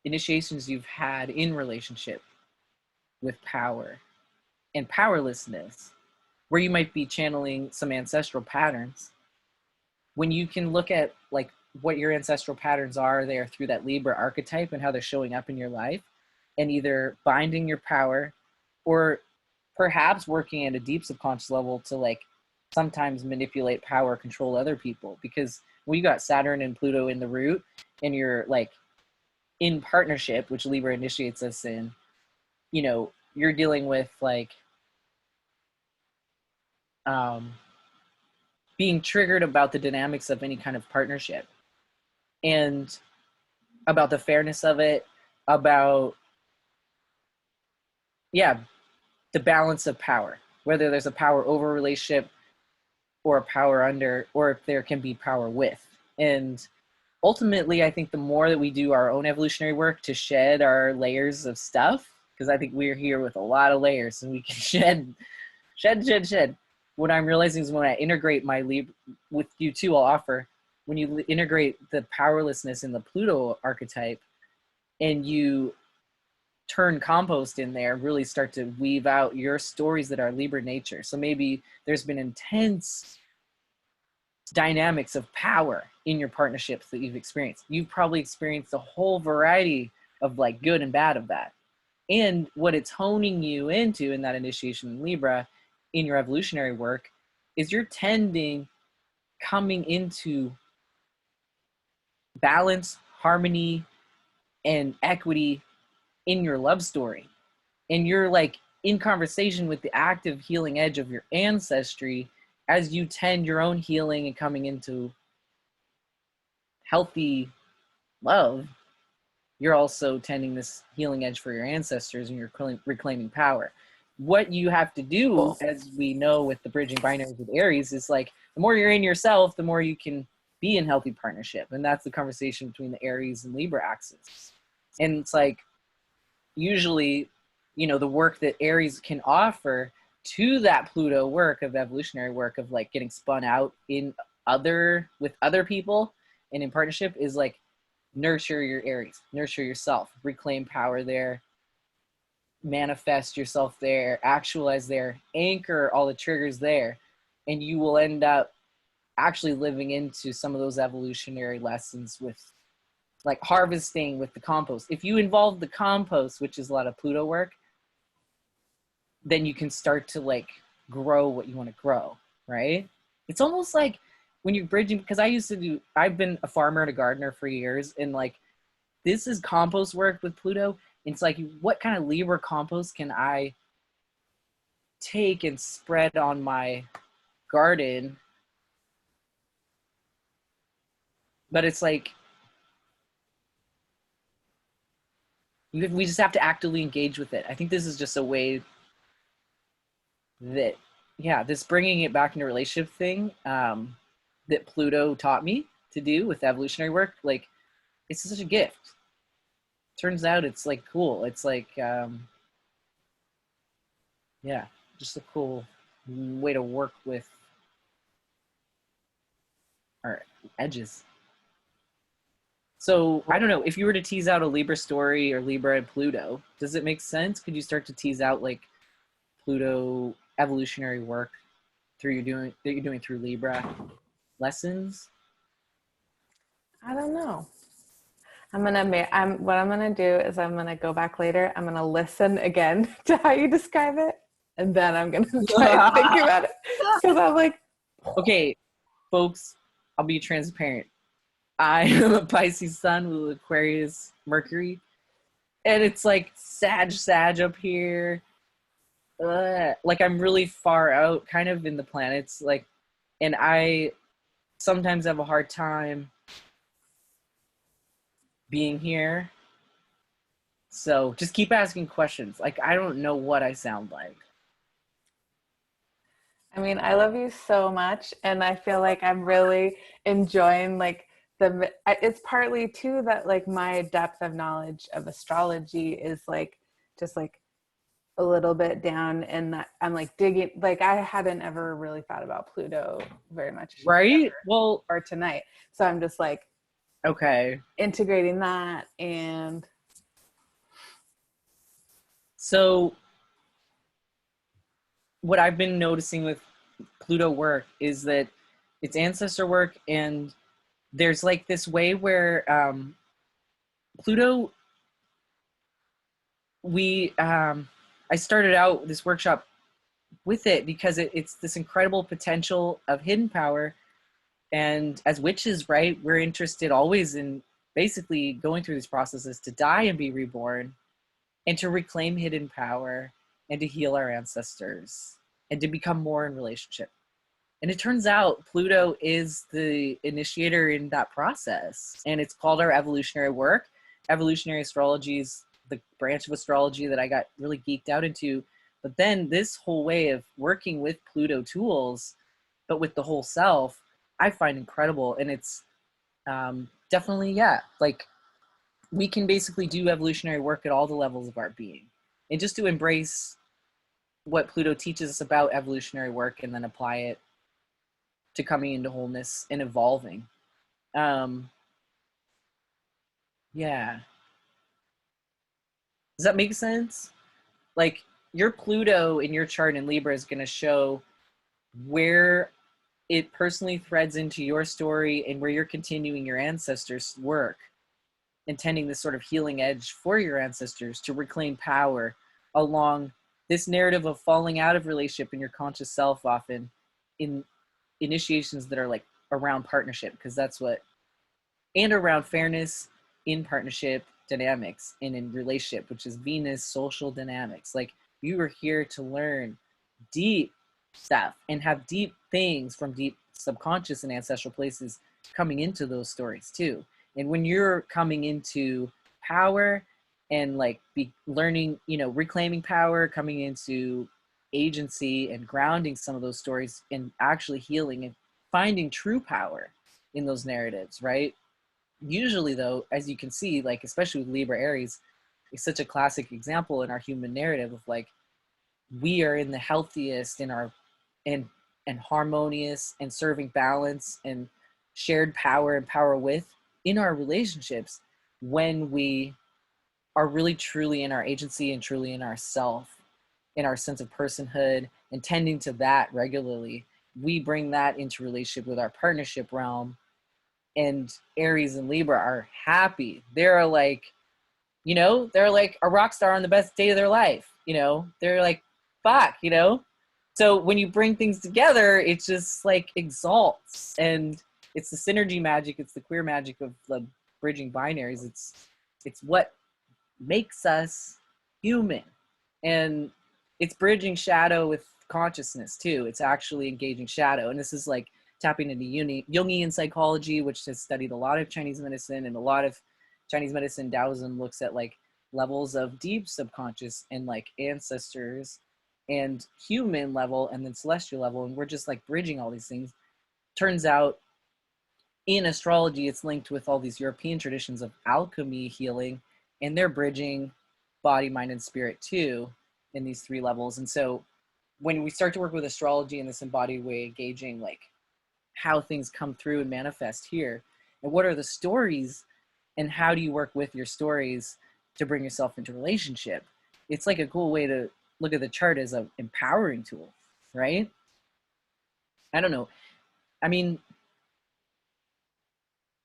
A: initiations you've had in relationship with power and powerlessness, where you might be channeling some ancestral patterns? When you can look at like what your ancestral patterns are there through that Libra archetype and how they're showing up in your life, and either binding your power or perhaps working at a deep subconscious level to like sometimes manipulate power, control other people. Because when you got Saturn and Pluto in the root and you're like in partnership, which Libra initiates us in, you know, you're dealing with like being triggered about the dynamics of any kind of partnership and about the fairness of it, about, yeah, the balance of power. whether there's a power over relationship or a power under, or if there can be power with. And ultimately, I think the more that we do our own evolutionary work to shed our layers of stuff, because I think we're here with a lot of layers and we can shed. What I'm realizing is when I integrate my Libra, with you too, I'll offer, when you integrate the powerlessness in the Pluto archetype and you turn compost in there, really start to weave out your stories that are Libra nature. So maybe there's been intense dynamics of power in your partnerships that you've experienced. You've probably experienced a whole variety of like good and bad of that. And what it's honing you into in that initiation in Libra in your evolutionary work is you're tending coming into balance, harmony, and equity in your love story. And you're like in conversation with the active healing edge of your ancestry as you tend your own healing and coming into healthy love. You're also tending this healing edge for your ancestors and you're reclaiming power. What you have to do, as we know with the bridging binaries with Aries, is like the more you're in yourself, the more you can be in healthy partnership. And that's the conversation between the Aries and Libra axis. And it's like, usually, you know, the work that Aries can offer to that Pluto work of evolutionary work of like getting spun out in with other people and in partnership is like nurture your Aries, nurture yourself, reclaim power there, manifest yourself there, actualize there, anchor all the triggers there, and you will end up actually living into some of those evolutionary lessons with like harvesting with the compost. If you involve the compost, which is a lot of Pluto work, then you can start to like grow what you want to grow, right? It's almost like when you're bridging, because I've been a farmer and a gardener for years, and like this is compost work with Pluto. It's like, what kind of Libra compost can I take and spread on my garden? But it's like, we just have to actively engage with it. I think this is just a way that, yeah, this bringing it back into relationship thing that Pluto taught me to do with evolutionary work, like, it's such a gift. Turns out it's like cool. It's like, yeah, just a cool way to work with our edges. So I don't know, if you were to tease out a Libra story or Libra and Pluto, does it make sense? Could you start to tease out like Pluto evolutionary work that you're doing through Libra lessons?
B: I don't know. What I'm gonna do is I'm gonna go back later. I'm gonna listen again to how you describe it, and then I'm gonna try and think about it because I'm like,
A: okay, folks, I'll be transparent. I am a Pisces sun with Aquarius Mercury, and it's like Sag up here. Like I'm really far out, kind of in the planets, like, and I sometimes have a hard time being here. So just keep asking questions. Like, I don't know what I sound like.
B: I mean, I love you so much, and I feel like I'm really enjoying like it's partly too that like my depth of knowledge of astrology is like just like a little bit down, and that I'm like digging, like I hadn't ever really thought about Pluto very much,
A: right? Well,
B: or tonight, so I'm just like,
A: okay,
B: integrating that. And
A: so what I've been noticing with Pluto work is that it's ancestor work, and there's like this way where Pluto, I started out this workshop with it because it's this incredible potential of hidden power. And as witches, right, we're interested always in basically going through these processes to die and be reborn and to reclaim hidden power and to heal our ancestors and to become more in relationship. And it turns out Pluto is the initiator in that process. And it's called our evolutionary work. Evolutionary astrology is the branch of astrology that I got really geeked out into But then this whole way of working with Pluto tools, but with the whole self, I find incredible. And it's definitely, yeah, like we can basically do evolutionary work at all the levels of our being. And just to embrace what Pluto teaches us about evolutionary work and then apply it to coming into wholeness and evolving. Yeah. Does that make sense? Like your Pluto in your chart in Libra is going to show where it personally threads into your story and where you're continuing your ancestors' work, intending this sort of healing edge for your ancestors to reclaim power along this narrative of falling out of relationship in your conscious self, often in initiations that are like around partnership, because that's what, and around fairness in partnership dynamics and in relationship, which is Venus social dynamics. Like you are here to learn deep stuff and have deep things from deep subconscious and ancestral places coming into those stories too. And when you're coming into power and like be learning, you know, reclaiming power, coming into agency and grounding some of those stories and actually healing and finding true power in those narratives, right? Usually though, as you can see, like especially with Libra Aries, it's such a classic example in our human narrative of like we are in the healthiest in our and harmonious and serving balance and shared power and power with in our relationships when we are really truly in our agency and truly in our self, in our sense of personhood, and tending to that regularly. We bring that into relationship with our partnership realm, and Aries and Libra are happy. They're like, you know, they're like a rock star on the best day of their life. You know, they're like, fuck, you know? So when you bring things together, it just like exalts, and it's the synergy magic. It's the queer magic of the bridging binaries. It's what makes us human, and it's bridging shadow with consciousness too. It's actually engaging shadow, and this is like tapping into Jungian psychology, which has studied a lot of Chinese medicine, and a lot of Chinese medicine Taoism looks at like levels of deep subconscious and like ancestors and human level and then celestial level, and we're just like bridging all these things. Turns out in astrology it's linked with all these European traditions of alchemy healing, and they're bridging body, mind, and spirit too in these three levels. And so when we start to work with astrology in this embodied way, engaging like how things come through and manifest here, and what are the stories, and how do you work with your stories to bring yourself into relationship, it's like a cool way to look at the chart as an empowering tool, right? I don't know. I mean,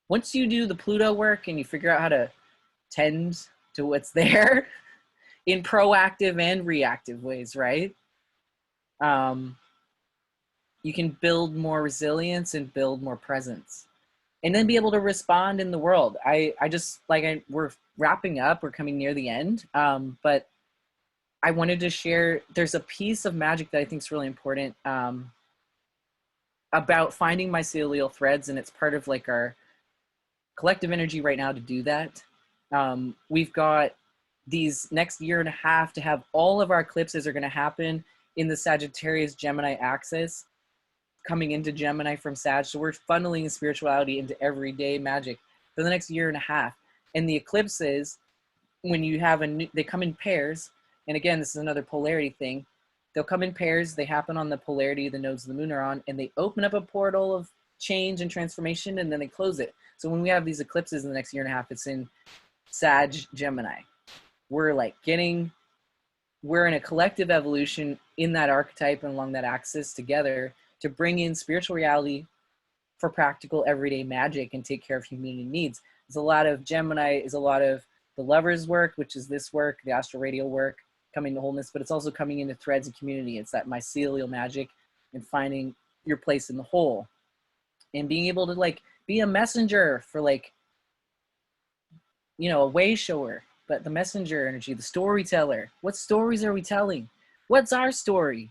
A: once you do the Pluto work and you figure out how to tend to what's there in proactive and reactive ways, right? You can build more resilience and build more presence, and then be able to respond in the world. We're wrapping up, we're coming near the end, but I wanted to share, there's a piece of magic that I think is really important about finding mycelial threads, and it's part of like our collective energy right now to do that. We've got these next year and a half to have all of our eclipses are going to happen in the Sagittarius Gemini axis, coming into Gemini from Sag. So we're funneling spirituality into everyday magic for the next year and a half. And the eclipses, when you have they come in pairs. And again, this is another polarity thing. They'll come in pairs. They happen on the polarity the nodes of the moon are on, and they open up a portal of change and transformation, and then they close it. So when we have these eclipses in the next year and a half, it's in Sag Gemini. We're in a collective evolution in that archetype and along that axis together to bring in spiritual reality for practical everyday magic and take care of humanity needs. There's a lot of Gemini, is a lot of the lovers work, which is this work, the astral radial work, coming to wholeness, but it's also coming into threads and community. It's that mycelial magic and finding your place in the whole and being able to like be a messenger for like, you know, a way shower, but the messenger energy, the storyteller. What stories are we telling? What's our story?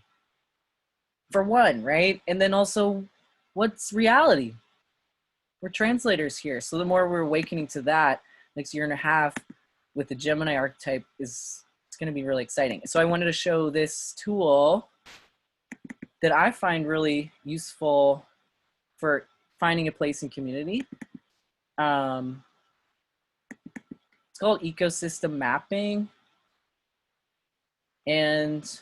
A: For one, right? And then also, what's reality? We're translators here. So the more we're awakening to that, next year and a half with the Gemini archetype it's going to be really exciting. So I wanted to show this tool that I find really useful for finding a place in community. It's called ecosystem mapping. And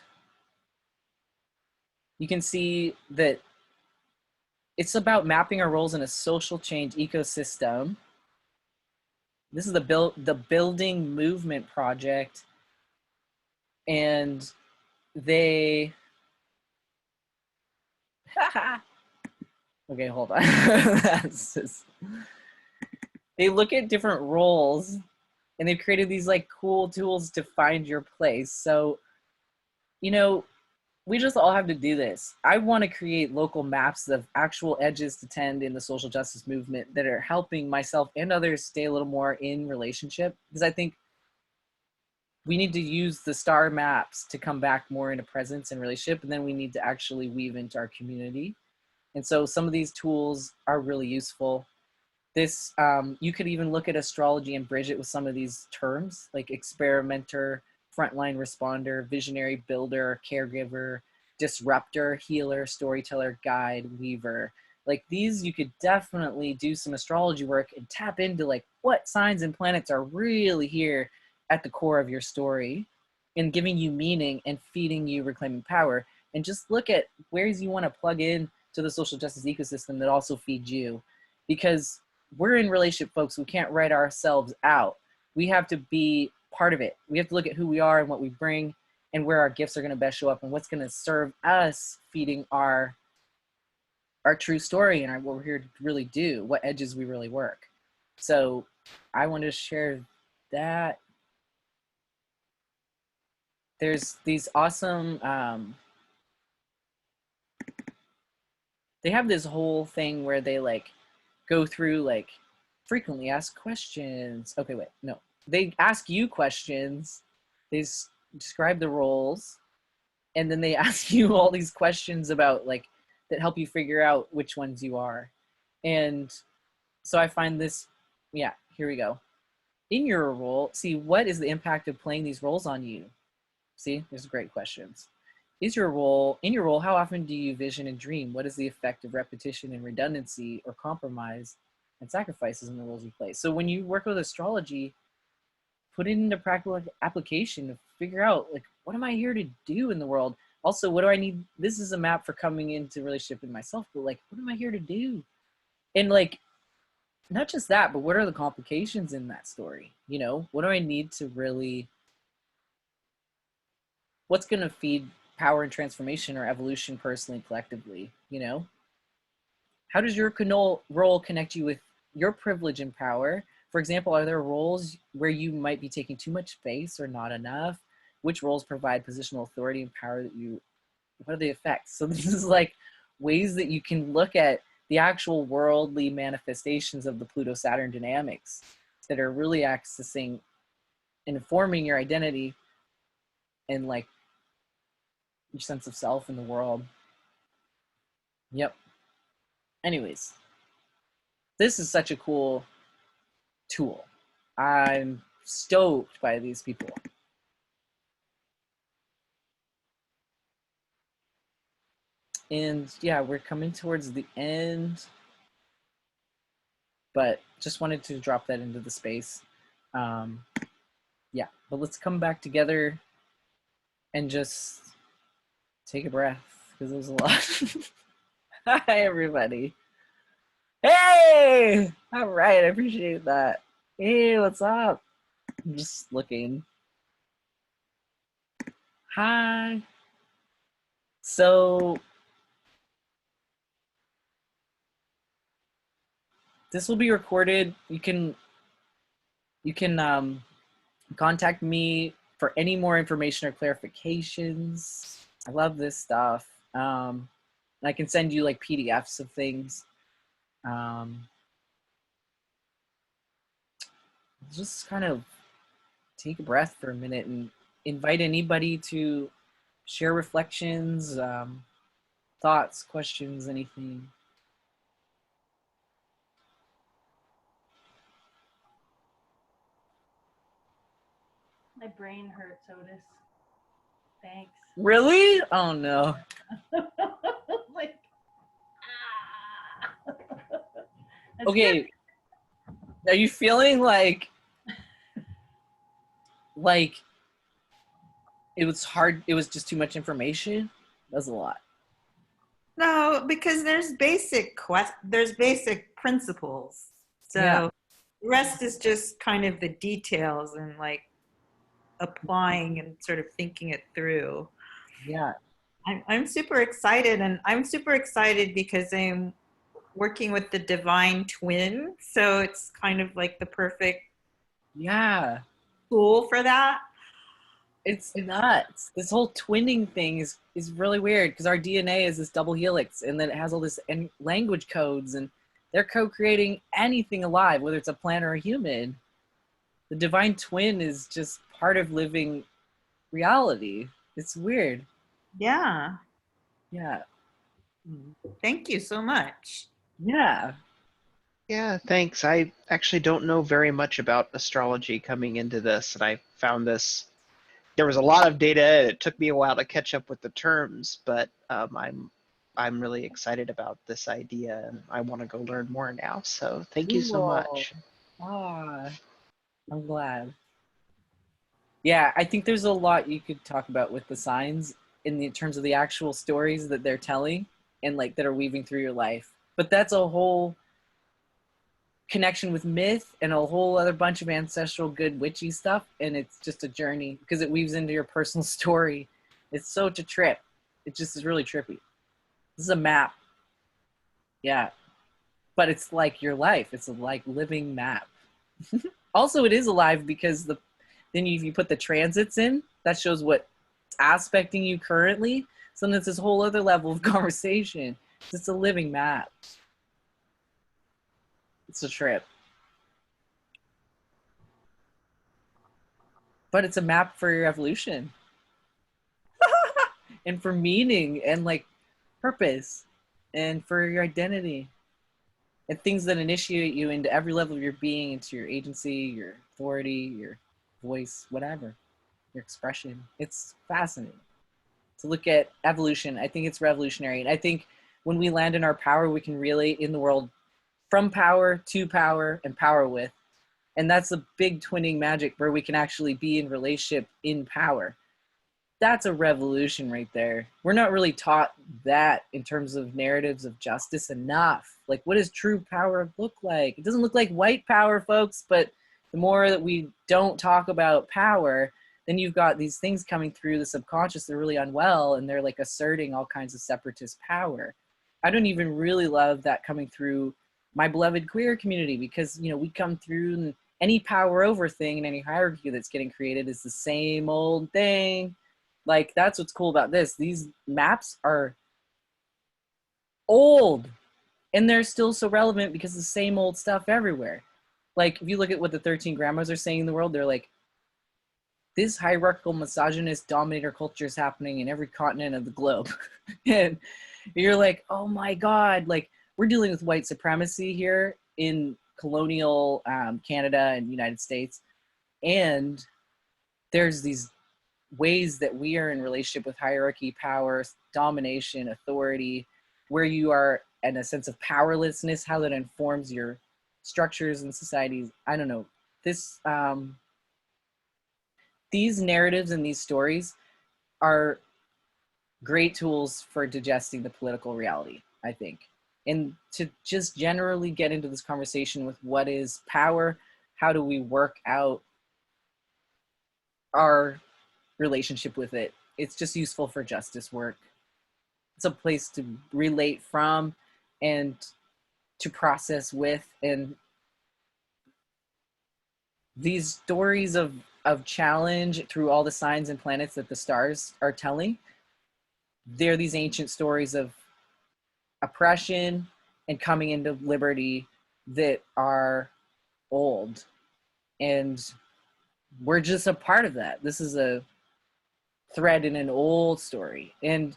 A: you can see that it's about mapping our roles in a social change ecosystem. This is the Building Movement Project. And they, okay, hold on. That's just, they look at different roles and they've created these like cool tools to find your place. So, you know, we just all have to do this. I want to create local maps of actual edges to tend in the social justice movement that are helping myself and others stay a little more in relationship, because I think we need to use the star maps to come back more into presence and relationship, and then we need to actually weave into our community. And so some of these tools are really useful. This, you could even look at astrology and bridge it with some of these terms, like experimenter, frontline responder, visionary builder, caregiver, disruptor, healer, storyteller, guide, weaver. Like these, you could definitely do some astrology work and tap into like what signs and planets are really here at the core of your story and giving you meaning and feeding you reclaiming power. And just look at where's you want to plug in to the social justice ecosystem that also feeds you. Because we're in relationship, folks. We can't write ourselves out. We have to be part of it. We have to look at who we are and what we bring and where our gifts are going to best show up and what's going to serve us feeding our true story and what we're here to really do, what edges we really work. So I want to share that. There's these awesome, they have this whole thing where they like go through like frequently asked questions. Okay, wait, no. They ask you questions, they describe the roles, and then they ask you all these questions about like, that help you figure out which ones you are. And so I find this, yeah, here we go. In your role, see, what is the impact of playing these roles on you? See, there's great questions. In your role, how often do you vision and dream? What is the effect of repetition and redundancy or compromise and sacrifices in the roles you play? So when you work with astrology, put it into practical application to figure out like, what am I here to do in the world? Also, what do I need? This is a map for coming into relationship with myself, but like, what am I here to do? And like, not just that, but what are the complications in that story? You know, what do I need to really, what's going to feed power and transformation or evolution personally, collectively, you know? How does your role connect you with your privilege and power? For example, are there roles where you might be taking too much space or not enough? Which roles provide positional authority and power that you, what are the effects? So this is like ways that you can look at the actual worldly manifestations of the Pluto-Saturn dynamics that are really accessing and informing your identity and like your sense of self in the world. Yep. Anyways, this is such a cool tool. I'm stoked by these people. And yeah, we're coming towards the end, but just wanted to drop that into the space. Yeah, but let's come back together and just take a breath because it was a lot. Hi, everybody. Hey! All right, I appreciate that. Hey, what's up? I'm just looking. Hi. So this will be recorded. You can contact me for any more information or clarifications. I love this stuff. And I can send you like PDFs of things. Just kind of take a breath for a minute and invite anybody to share reflections, thoughts, questions, anything.
H: My brain hurts, Otis. Thanks.
A: Really? Oh no.
H: Like, ah. That's
A: Okay,
H: good.
A: are you feeling like it was hard, it was just too much information? That was a lot.
I: No, because there's basic principles.
A: Yeah.
I: So the rest is just kind of the details and like applying and sort of thinking it through.
A: Yeah.
I: I'm super excited, and I'm super excited because I'm working with the divine twin. So it's kind of like the perfect
A: Yeah.
I: tool for that.
A: It's nuts. This whole twinning thing is really weird because our DNA is this double helix, and then it has all this language codes, and they're co-creating anything alive, whether it's a plant or a human. The divine twin is just part of living reality. It's weird.
I: Yeah.
A: Yeah.
I: Thank you so much.
A: Yeah.
G: Yeah, thanks. I actually don't know very much about astrology coming into this, and I found this. There was a lot of data. And it took me a while to catch up with the terms, but I'm really excited about this idea, and I want to go learn more now. So thank you so
A: Cool.
G: much.
A: Ah, I'm glad. Yeah, I think there's a lot you could talk about with the signs in the terms of the actual stories that they're telling and like that are weaving through your life. But that's a whole connection with myth and a whole other bunch of ancestral good witchy stuff, and it's just a journey because it weaves into your personal story. It's such a trip. It just is really trippy. This is a map. Yeah. But it's like your life. It's a like living map. Also, it is alive because if you put the transits in, that shows what's aspecting you currently. So then it's this whole other level of conversation. It's just a living map. It's a trip. But it's a map for your evolution and for meaning and like purpose and for your identity and things that initiate you into every level of your being, into your agency, your authority, your voice, whatever, your expression. It's fascinating to look at evolution. I think it's revolutionary. And I think when we land in our power, we can relate in the world from power to power and power with. And that's a big twinning magic where we can actually be in relationship in power. That's a revolution right there. We're not really taught that in terms of narratives of justice enough. Like, what does true power look like? It doesn't look like white power, folks, but the more that we don't talk about power, then you've got these things coming through the subconscious that are really unwell, and they're like asserting all kinds of separatist power. I don't even really love that coming through my beloved queer community because, you know, we come through and any power over thing and any hierarchy that's getting created is the same old thing. Like, that's what's cool about this. These maps are old and they're still so relevant because the same old stuff everywhere. Like, if you look at what the 13 grandmas are saying in the world, they're like, this hierarchical misogynist dominator culture is happening in every continent of the globe. And you're like, oh my God, like, we're dealing with white supremacy here in colonial Canada and United States. And there's these ways that we are in relationship with hierarchy, power, domination, authority, where you are in a sense of powerlessness, how that informs your structures and societies. I don't know. This these narratives and these stories are great tools for digesting the political reality, I think. And to just generally get into this conversation with what is power, how do we work out our relationship with it. It's just useful for justice work. It's a place to relate from and to process with. And these stories of challenge through all the signs and planets that the stars are telling, they're these ancient stories of oppression and coming into liberty that are old. And we're just a part of that. This is a thread in an old story. And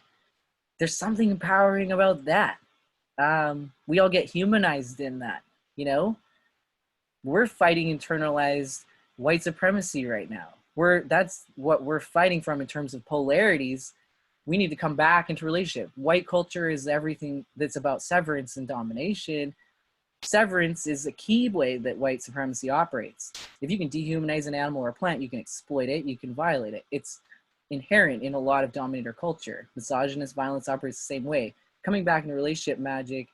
A: there's something empowering about that. We all get humanized in that, you know? We're fighting internalized white supremacy right now. that's what we're fighting from in terms of polarities. We need to come back into relationship. White culture is everything that's about severance and domination. Severance is a key way that white supremacy operates. If you can dehumanize an animal or a plant, you can exploit it, you can violate it. It's inherent in a lot of dominator culture. Misogynist violence operates the same way. Coming back into relationship magic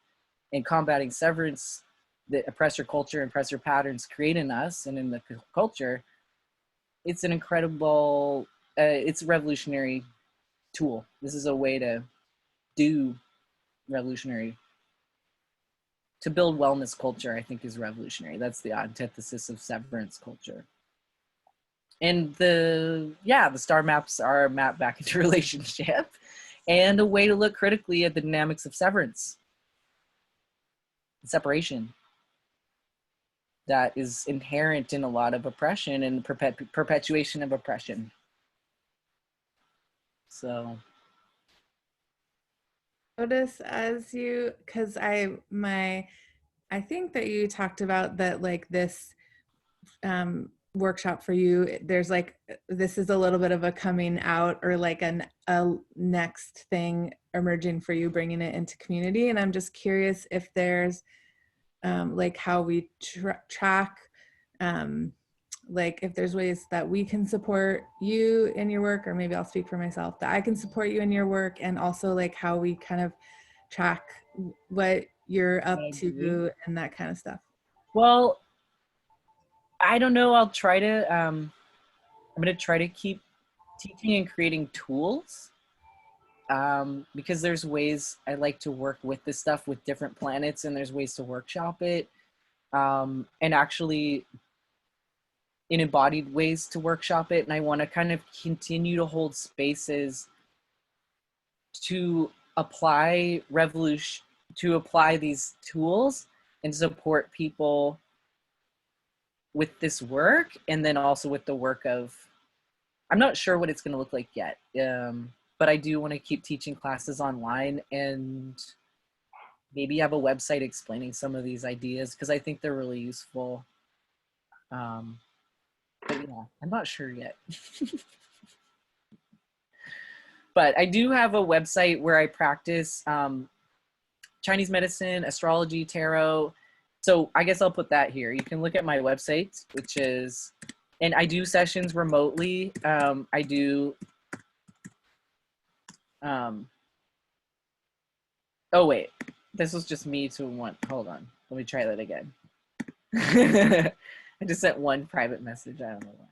A: and combating severance that oppressor culture and oppressor patterns create in us and in the culture, it's an incredible, it's a revolutionary tool. This is a way to do revolutionary, to build wellness culture, I think is revolutionary. That's the antithesis of severance culture. And the star maps are mapped back into relationship and a way to look critically at the dynamics of severance, separation that is inherent in a lot of oppression and perpetuation of oppression. So
B: Notice as you, because I think that you talked about that, like this workshop for you, there's like, this is a little bit of a coming out or like a next thing emerging for you, bringing it into community. And I'm just curious if there's like how we track, like if there's ways that we can support you in your work, or maybe I'll speak for myself, that I can support you in your work, and also like how we kind of track what you're up to and that kind of stuff.
A: Well, I don't know. I'll try to, I'm going to try to keep teaching and creating tools, because there's ways I like to work with this stuff with different planets, and there's ways to workshop it, and actually in embodied ways to workshop it. And I want to kind of continue to hold spaces to apply these tools and support people with this work, and then also with the work of, I'm not sure what it's going to look like yet, but I do want to keep teaching classes online and maybe have a website explaining some of these ideas, because I think they're really useful. But yeah, I'm not sure yet. But I do have a website where I practice Chinese medicine, astrology, tarot. So I guess I'll put that here. You can look at my website, which is, and I do sessions remotely. I do, oh wait, this was just me to one, hold on. Let me try that again. I just sent one private message, I don't know why.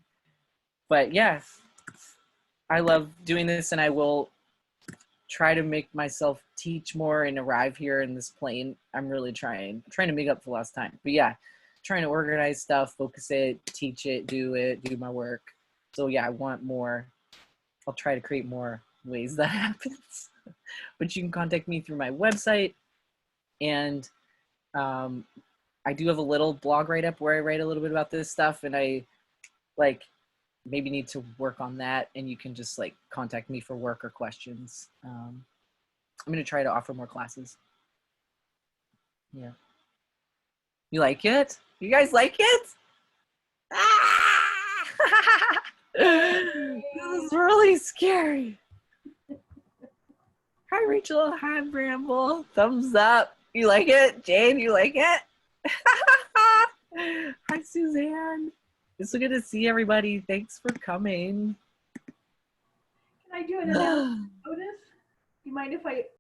A: But yeah, I love doing this, and I will try to make myself teach more and arrive here in this plane. I'm really trying to make up for lost time. But yeah, trying to organize stuff, focus it, teach it, do my work. So yeah, I want more. I'll try to create more ways that happens. But you can contact me through my website, and I do have a little blog write-up where I write a little bit about this stuff, and I like maybe need to work on that, and you can just like contact me for work or questions. I'm going to try to offer more classes. Yeah. You like it? You guys like it? Ah! This is really scary. Hi, Rachel. Hi, Bramble. Thumbs up. You like it? Jane, you like it? Hi, Suzanne. It's so good to see everybody. Thanks for coming.
H: Can I do an announcement? Otis? Do you mind if I